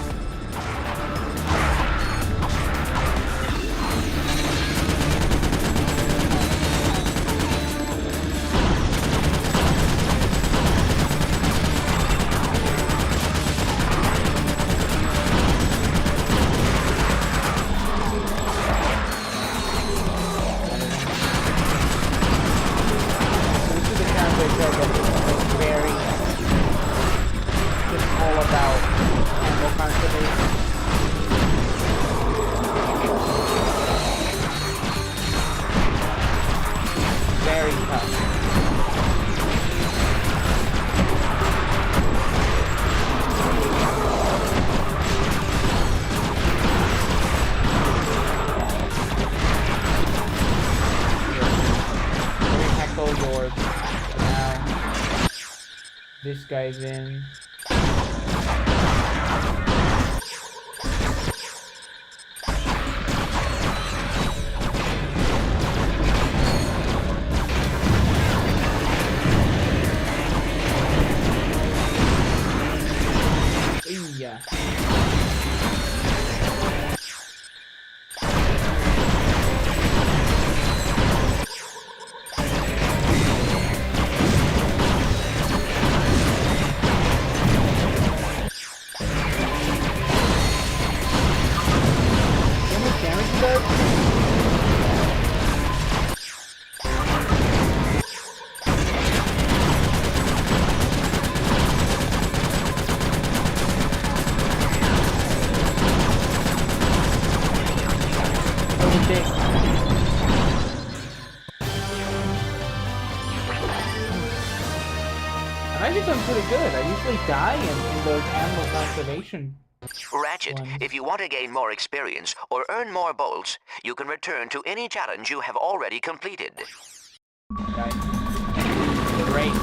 the orb. Now, this guy's in. Yeah. I'm actually doing pretty good. I usually die in those animal conservation. Ratchet, if you want to gain more experience or earn more bolts, you can return to any challenge you have already completed. Okay. Great.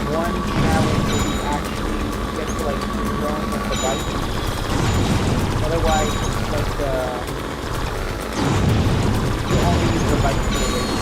One challenge where you actually get to like run with the bike. Otherwise, like you only use the bike for the race.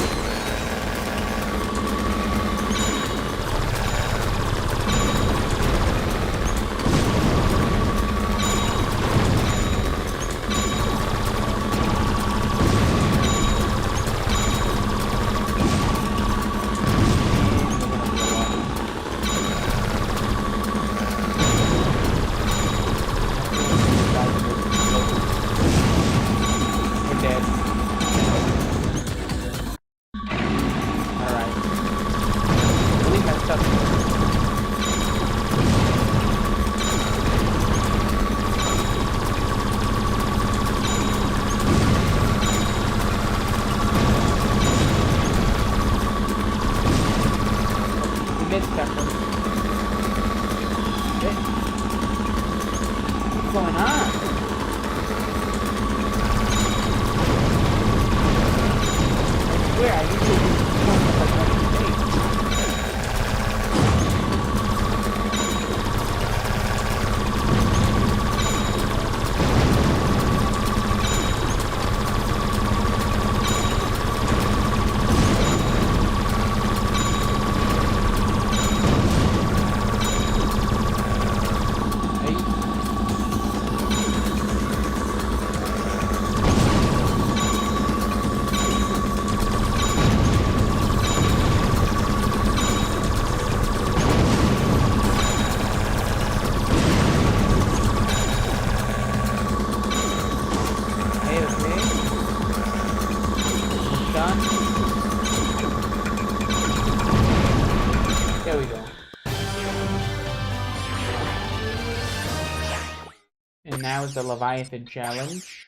The Leviathan challenge.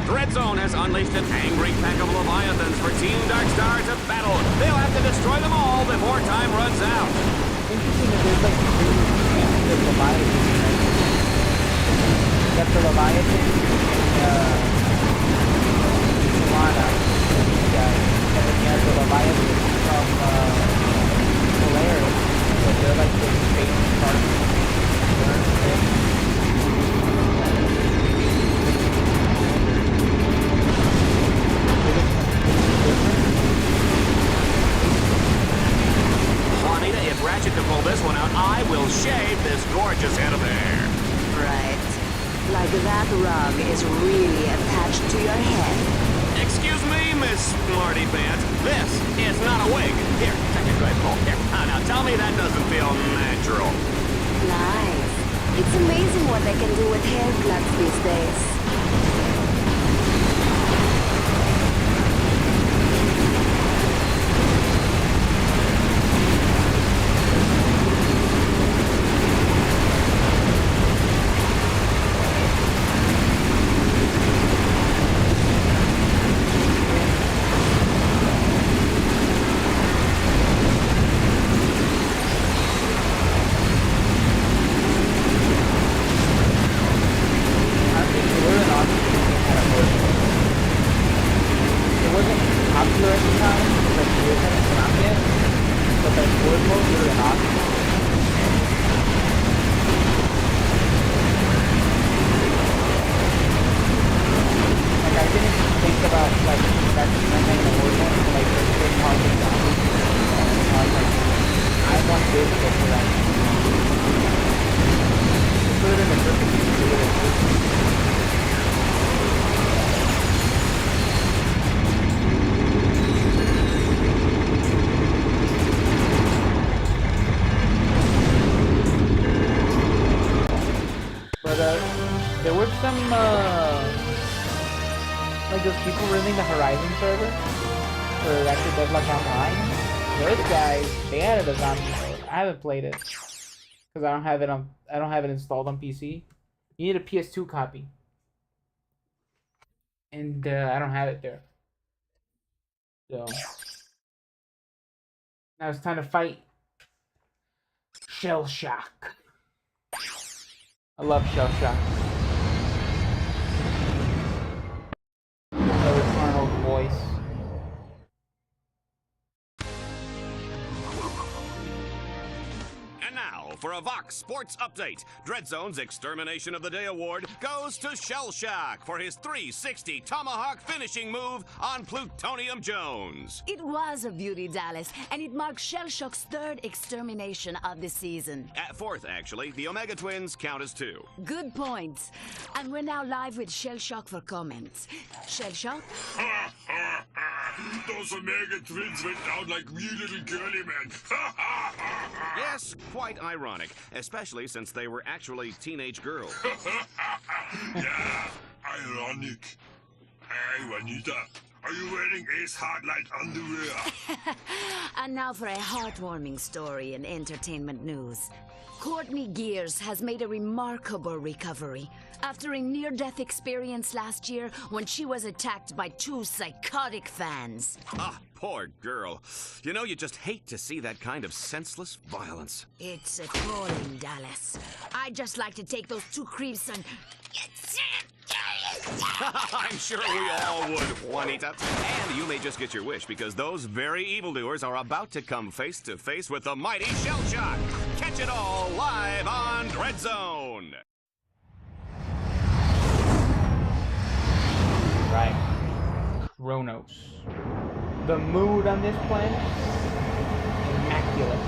DreadZone has unleashed an angry pack of Leviathans for Team Darkstar to battle. They'll have to destroy them all before time runs out. Interesting that there's like three camps of Leviathan. You got the Leviathan and Solana, these guys. And then you have the Leviathan from Polaris. So they're like the space partners. Juanita, if Ratchet can pull this one out, I will shave this gorgeous head of hair. Right. Like that rug is really attached to your head. Excuse me, Miss Smarty Pants. This is not a wig. Here, take a good pull. Here. Now tell me that doesn't feel natural. Nice. It's amazing what they can do with hair plugs these days. popular at the time. Like, you haven't come out yet. But the sport mode was really awesome. Like, I didn't think about, like, that in the world mode, like, there's big parts of zombies. I was like, I want this to for that. Put it in the perfect situation. But there were some like those people running the Horizon server for Ratchet Deadlocked Online. Those guys, they added a zombie mode. I haven't played it because I don't have it installed on PC. You need a PS2 copy, and I don't have it there. So now it's time to fight Shell Shock. I love Shell Shock. That was Arnold's voice. And now, for a Vox Sports Update, DreadZone's Extermination of the Day award goes to Shell Shock for his 360 Tomahawk finishing move on Plutonium Jones. It was a beauty, Dallas, and it marks Shell Shock's third extermination of the season. Fourth, actually. The Omega Twins count as 2. Good point. And we're now live with Shell Shock for comments. Shell Shock? Those Omega Twins went down like wee little girly men. Yes, quite ironic, especially since they were actually teenage girls. Yeah, ironic. Hey, Juanita, are you wearing Ace Hardlight underwear? And now for a heartwarming story in entertainment news. Courtney Gears has made a remarkable recovery after a near-death experience last year when she was attacked by 2 psychotic fans. Ah, poor girl. You know, you just hate to see that kind of senseless violence. It's appalling, Dallas. I'd just like to take those 2 creeps and... I'm sure we all would, Juanita. And you may just get your wish, because those very evildoers are about to come face to face with the mighty Shell Shock. Catch it all live on DreadZone. Right. Kronos. The mood on this planet? Immaculate.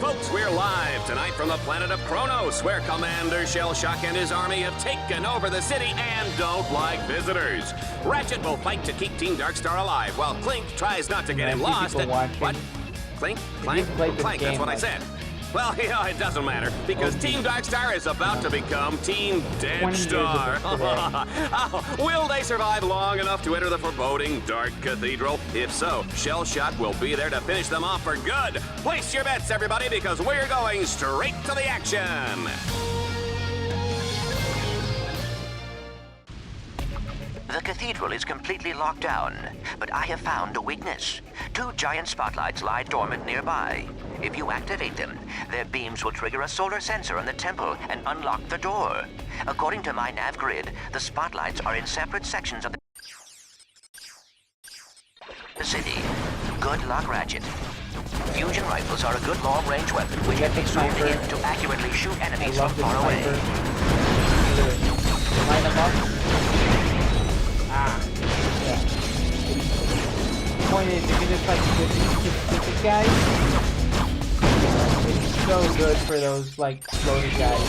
Folks, we're live tonight from the planet of Kronos, where Commander Shell Shock and his army have taken over the city and don't like visitors. Ratchet will fight to keep Team Darkstar alive, while Clank tries not to get him lost. What? Clink? Clank? Clank, that's what I said. Well, you know, it doesn't matter, because Team Darkstar is about to become Team Deadstar. Will they survive long enough to enter the foreboding Dark Cathedral? If so, Shell Shock will be there to finish them off for good. Place your bets, everybody, because we're going straight to the action. The cathedral is completely locked down, but I have found a weakness. 2 giant spotlights lie dormant nearby. If you activate them, their beams will trigger a solar sensor on the temple and unlock the door. According to my nav grid, the spotlights are in separate sections of the city. Good luck, Ratchet. Fusion rifles are a good long-range weapon which can be zoomed in to accurately shoot enemies from far away. Line them up. Yeah. The point is, you can just like specific guys. It's so good for those like exploded guys.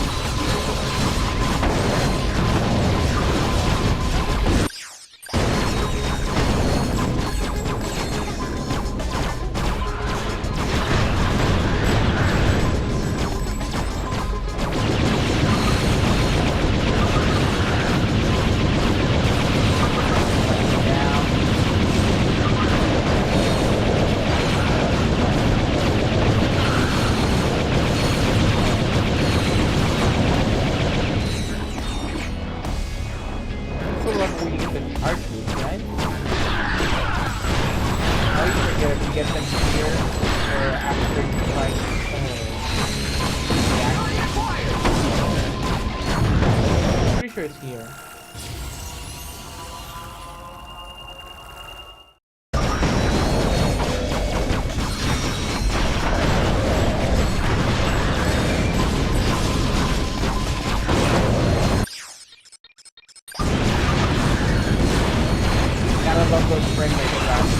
love those frame rate drops.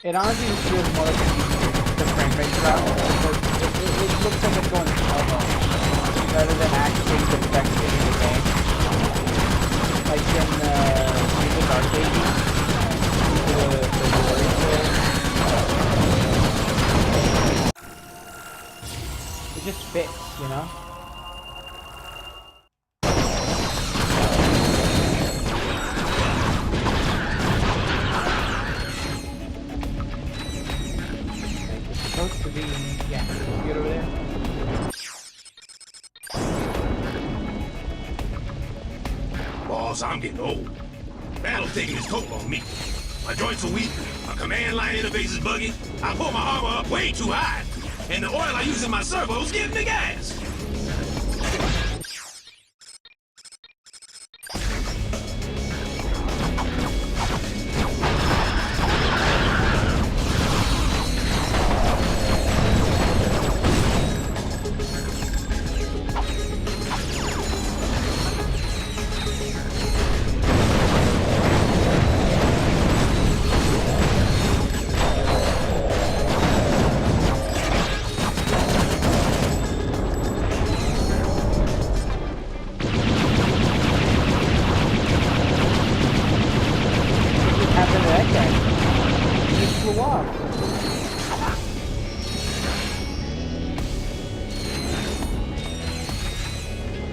It honestly feels more like the frame rate drop because it looks like it's going slow rather than actually affecting the game. Like in the arcade, the it just fits, you know? It's supposed to be, yeah, get over there. Boss, I'm getting old. Battle's taking its toll on me. My joints are weak, my command line interface is buggy, I pull my armor up way too high, and the oil I use in my servos gives me gas.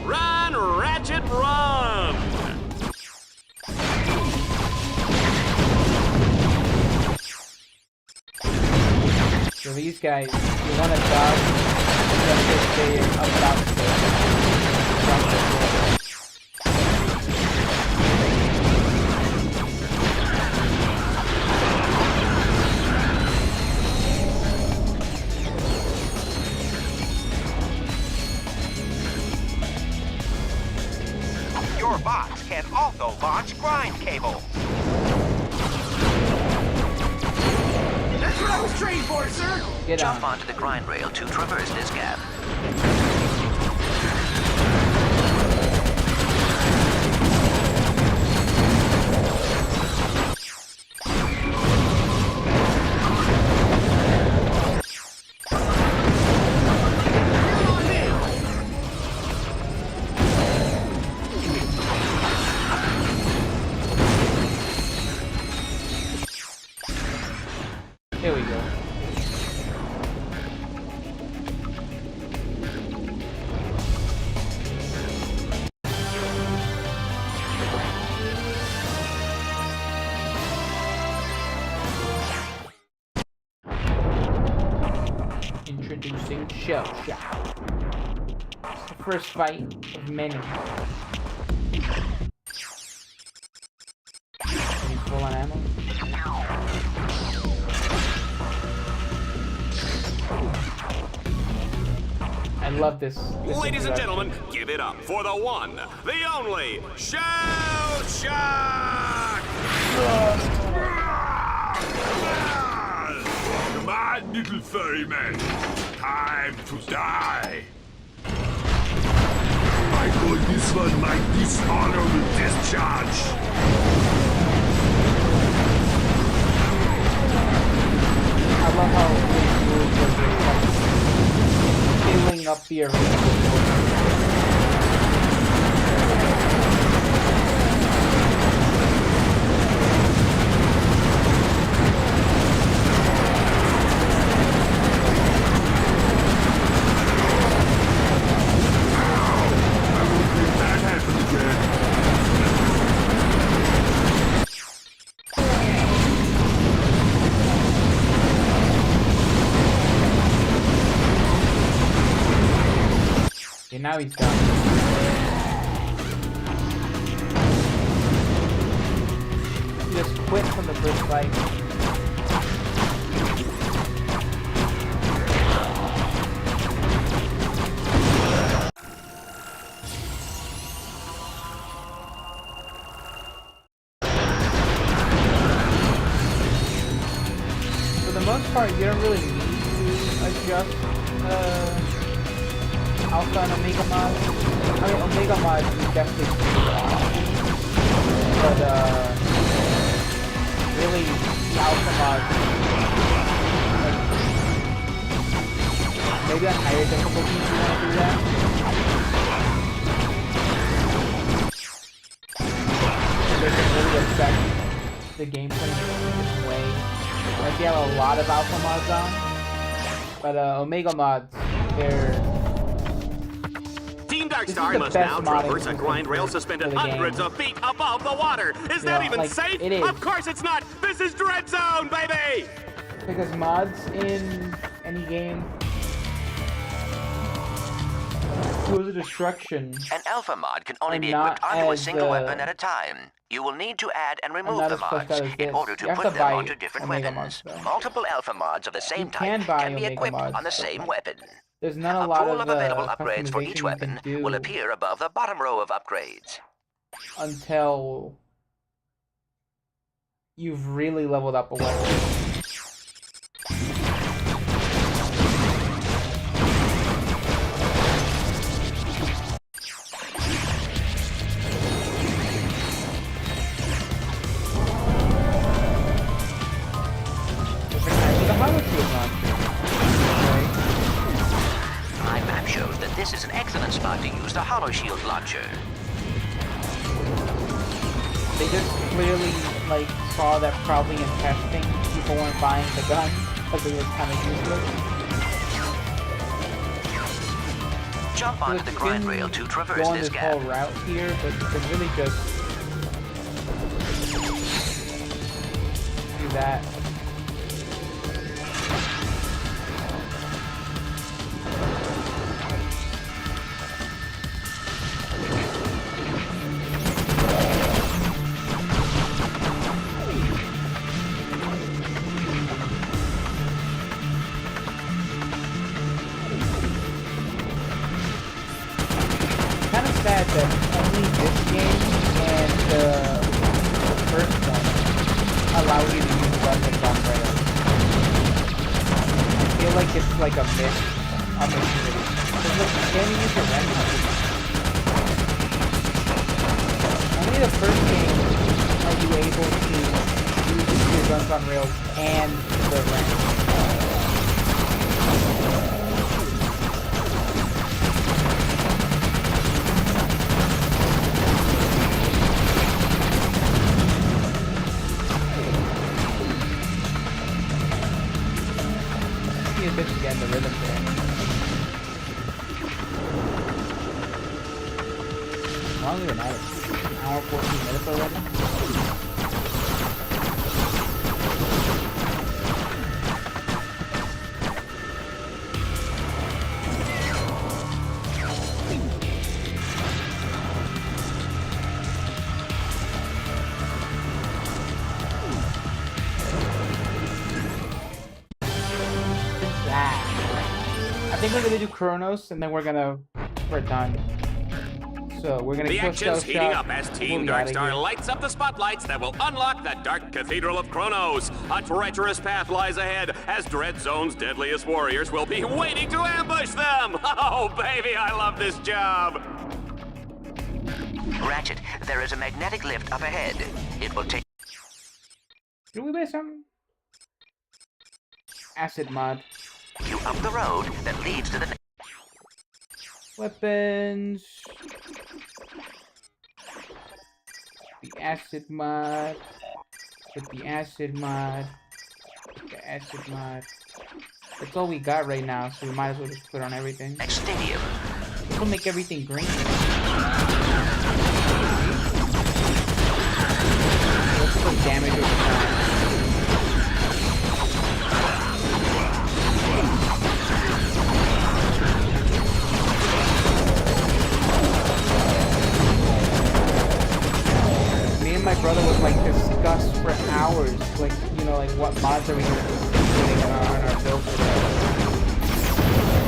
Run, Ratchet, run! So these guys, you want to dodge, you have to stay up and out. Your box can also launch grind cable. That's what I was trained for, sir! Jump onto the grind rail to traverse this gap. Here we go. Introducing Shell Shock. It's the first fight of many. Any full on ammo? I love this. Ladies and gentlemen, give it up for the one, the only, Shell Shock! Come on, little furry man. Time to die. I call this one my dishonorable discharge. I love how filling up the arena. Okay, now he's done. Just quit from the first fight. For the most part, you don't really need to adjust Alpha and Omega mods. I mean, Omega mods is definitely but really the Alpha mods, like, maybe on higher difficulty if you want to do that. They can really affect the gameplay in a different way. Like, you have a lot of Alpha mods on, but Omega mods, they're... Team Darkstar must now traverse a grind rail suspended hundreds of feet above the water. Is that even safe? It is. Of course it's not. This is DreadZone, baby! Because mods in any game, tools of destruction. An alpha mod can only be equipped onto a single weapon at a time. You will need to add and remove the mods in order to put them onto different weapons. Multiple alpha mods of the same type can be equipped on the same weapon. There's not a lot of available upgrades for each weapon will appear above the bottom row of upgrades. Until you've really leveled up a weapon. My map shows that this is an excellent spot to use the Hollow Shield launcher. They just clearly, like, saw that probably in testing, people weren't buying the gun because it was kind of useless. Jump onto the grind rail to traverse this gap. Whole route here, but you can really just do that. That only this game and the first one allow you to use weapons on rails. I feel like it's like a missed opportunity. Because look, you can't use your rent money. Only the first game are you able to use your guns on rails and the rent. Again, the rhythm there. Longer than that, an hour 14 minutes already. I think we're gonna do Chronos, and then we're done. So we're gonna. The action's heating up as Team Darkstar lights up the spotlights that will unlock the Dark Cathedral of Chronos. A treacherous path lies ahead as DreadZone's deadliest warriors will be waiting to ambush them. Oh, baby, I love this job. Ratchet, there is a magnetic lift up ahead. It will take. Did we buy some acid mod? You up the road that leads to the weapons. The acid mod. Get the acid mod. Get the acid mod. That's all we got right now, so we might as well just put on everything. Next stadium. This will make everything green. Let's put damage over time. My brother would like discuss for hours, like, you know, like what mods are we going to be putting on our build today.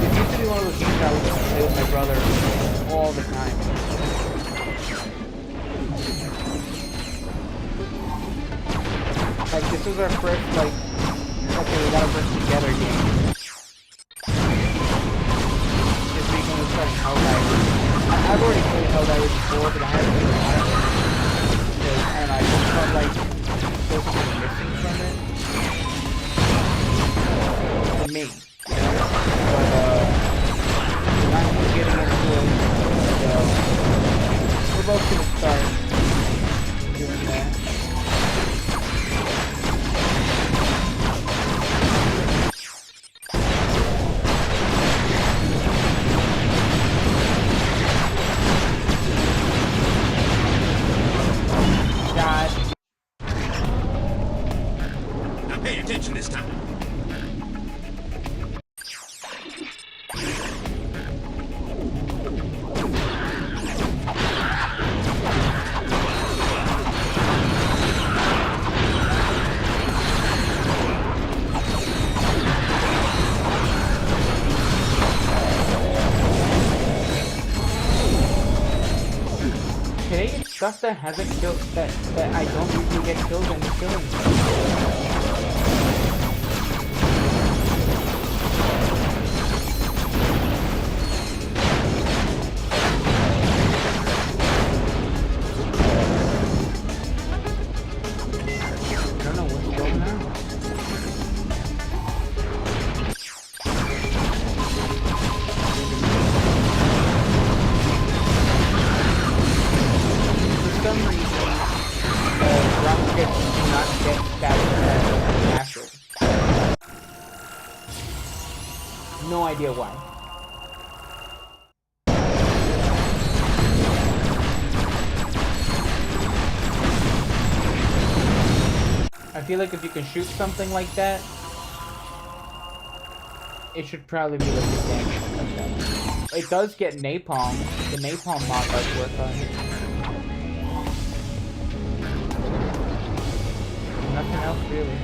It used to be one of those games that I would just play with my brother all the time. Like, this was our first, like, okay, we gotta work together game. This week when we start Helldivers. I've already played Helldivers before, but I haven't played it because I don't know, I just felt like there's something missing from it. For me, you know? But I'm not getting into it, so we're both gonna start doing that. Now pay attention this time. Today it's stuff that hasn't killed, that I don't usually get killed and killing. I don't know what's going on. For some reason, rockets do not get status as acid. No idea why. I feel like if you can shoot something like that, it should probably be like the damage like that. It does get napalm. The napalm mod does work on it. Nothing else really.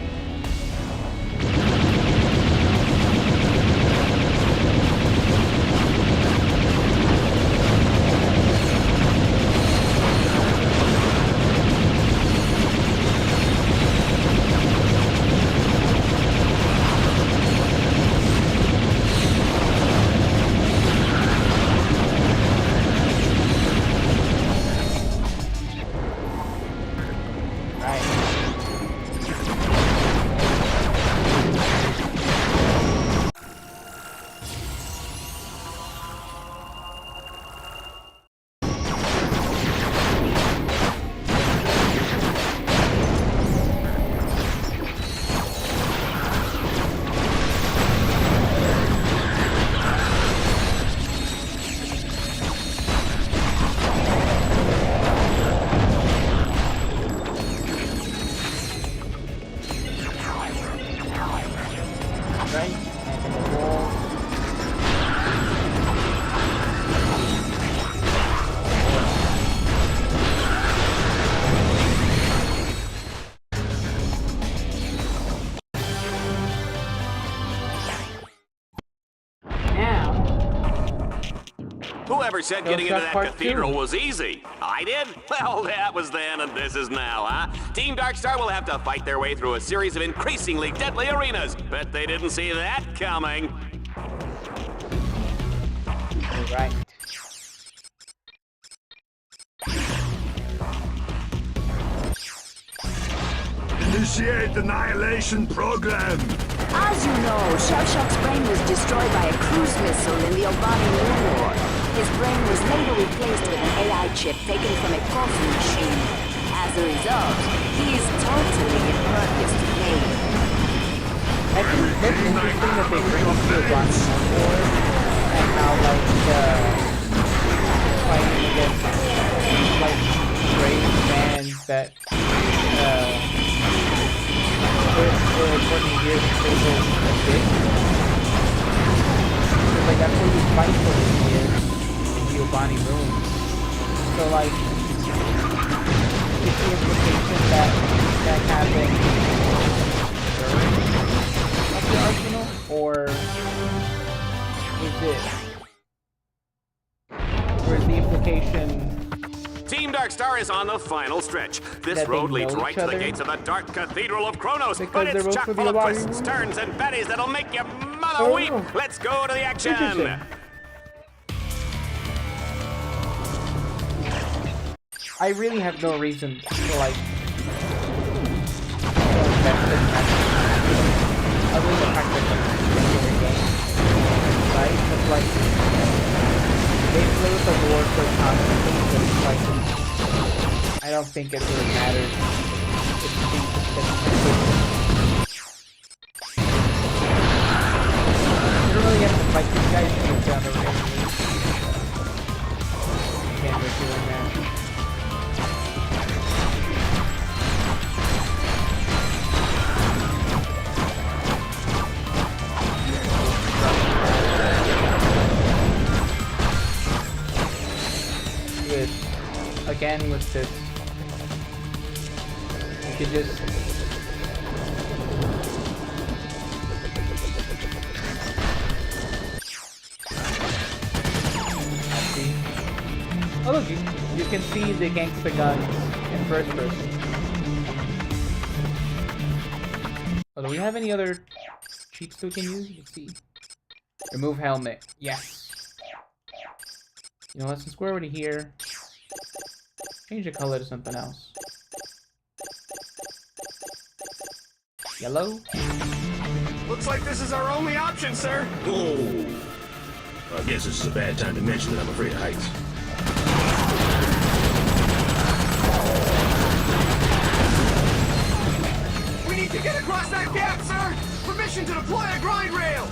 Whoever said getting into that cathedral was easy? I did? Well, that was then and this is now, huh? Team Darkstar will have to fight their way through a series of increasingly deadly arenas. Bet they didn't see that coming. Right. Initiate annihilation program. As you know, Shellshock's brain was destroyed by a cruise missile in the Albani Moon War. His brain was later replaced with an AI chip taken from a coffee machine. As a result, he is totally impervious to pain. I think that's interesting that they bring up the Albani Moon War and how, like, fighting against, like, brave man that, for 20 years disabled a bit. Like, that's what you fight for this year in the Albani Room. So, like, is the implication that happened during the Arsenal? Or is the implication... Team Darkstar is on the final stretch. This road leads right to the gates of the Dark Cathedral of Kronos, but it's chock full of twists, turns, and baddies that'll make your mother weep. Let's go to the action. I really have no reason to like invest in that. Other than the fact that it's a regular game, right? But like they play with the lore so constantly that it's like I don't think it really matters. You don't really have to fight these guys to get down the range. Can't go doing that. Again with this, you could just see. Oh look, you can see the gangster guns in first person. Oh, do we have any other cheats that we can use? Let's see. Remove helmet. Yes. You know what? Since we're already here. Change the color to something else. Yellow? Looks like this is our only option, sir. Whoa! I guess this is a bad time to mention that I'm afraid of heights. We need to get across that gap, sir! Permission to deploy a grind rail!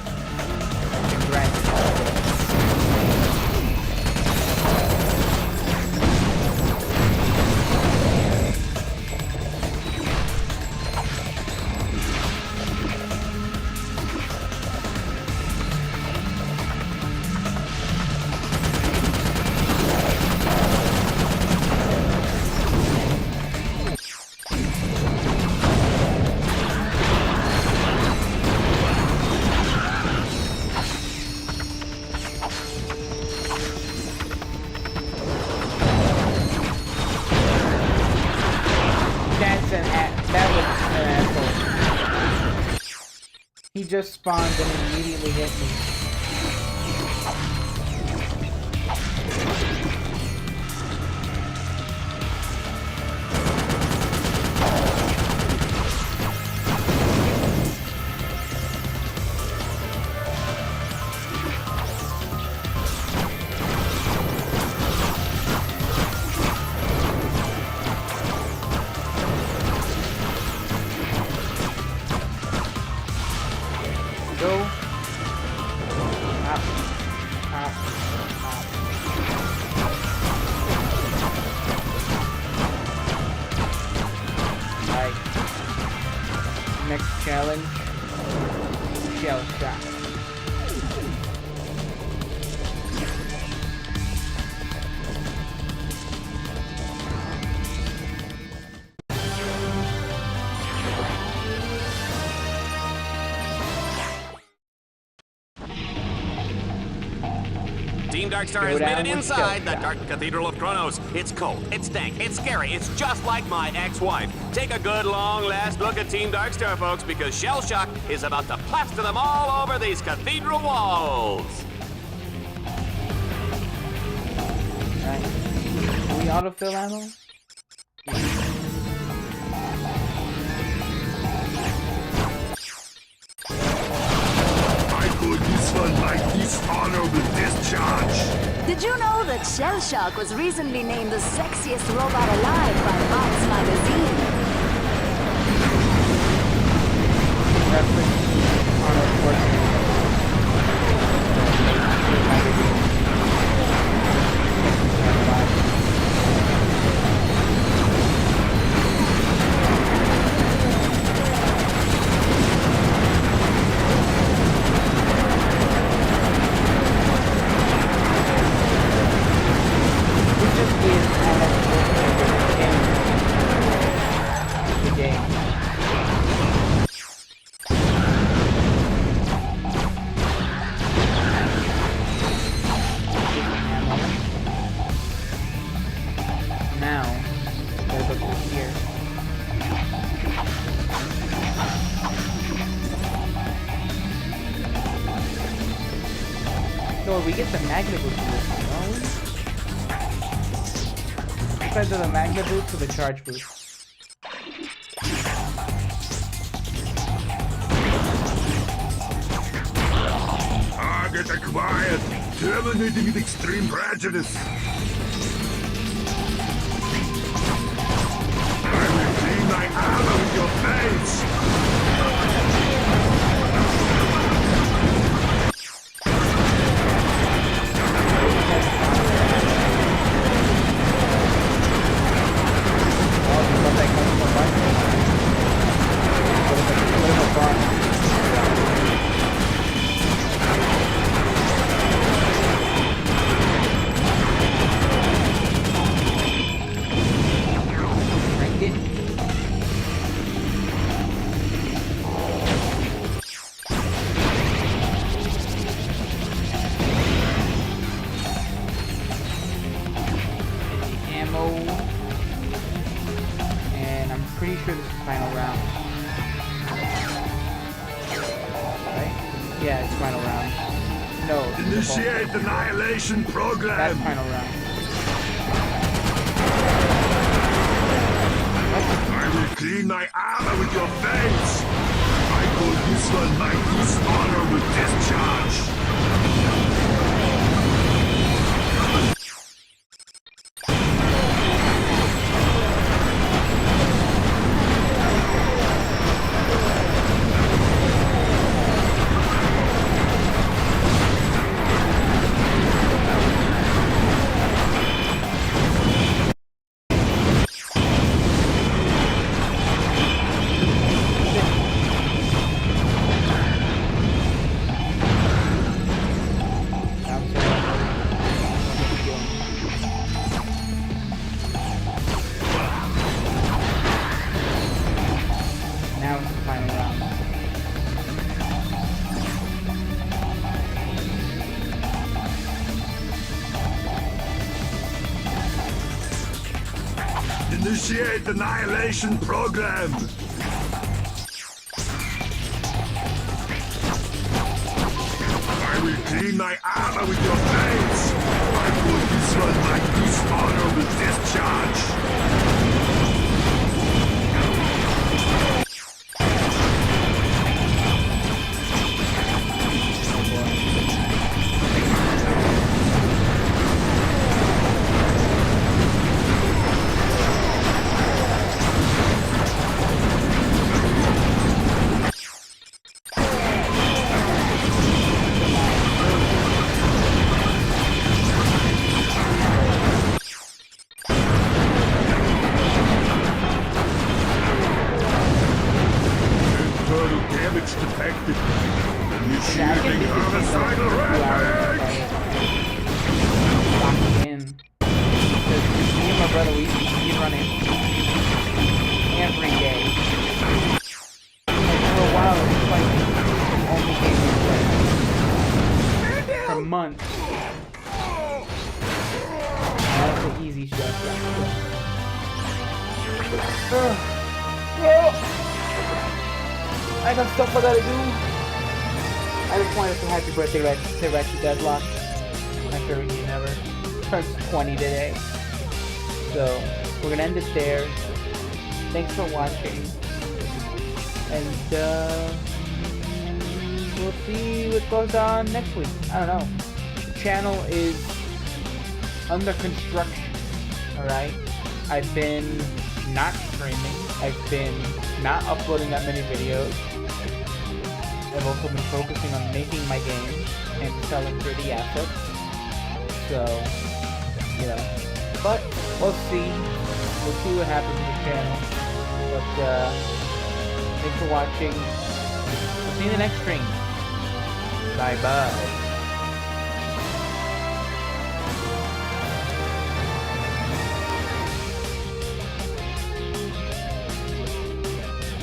He just spawned and immediately hit me. Team Darkstar has made it inside the Dark Cathedral of Kronos. It's cold, it's dank, it's scary, it's just like my ex-wife. Take a good long last look at Team Darkstar, folks, because Shell Shock is about to plaster them all over these cathedral walls. Alright. Do we autofill ammo? This one like dishonorable discharge. Did you know that Shell Shock was recently named the sexiest robot alive by Vox magazine? We get the magnet with this, don't we? depends on the magnet boost or the charge boost. Target acquired. Terminating with extreme prejudice. I will clean my armor with your face. Pretty sure this is final round. Right? Yeah, it's final round. No. Initiate the annihilation program. That's final round. I will clean my armor with your face. I call this one my dishonorable discharge. Initiate the annihilation program. I will clean my armor with your face. I call this one my dishonorable discharge. Detected. Initiating homicidal rampage! Locking in. Because me and my brother, we speed running every day. Like for a while, it was like the only game we played. For months. That's the easy stuff. I got stuff I gotta do. I just wanted to say happy birthday to Ratchet Deadlocked. My favorite game ever. Turns 20 today. So, we're gonna end it there. Thanks for watching. And, we'll see what goes on next week. I don't know. The channel is under construction. Alright? I've been not streaming. I've been not uploading that many videos. I've also been focusing on making my games and selling 3D assets. So, you know. But, we'll see. We'll see what happens with the channel. But, thanks for watching. We'll see you in the next stream. Bye-bye.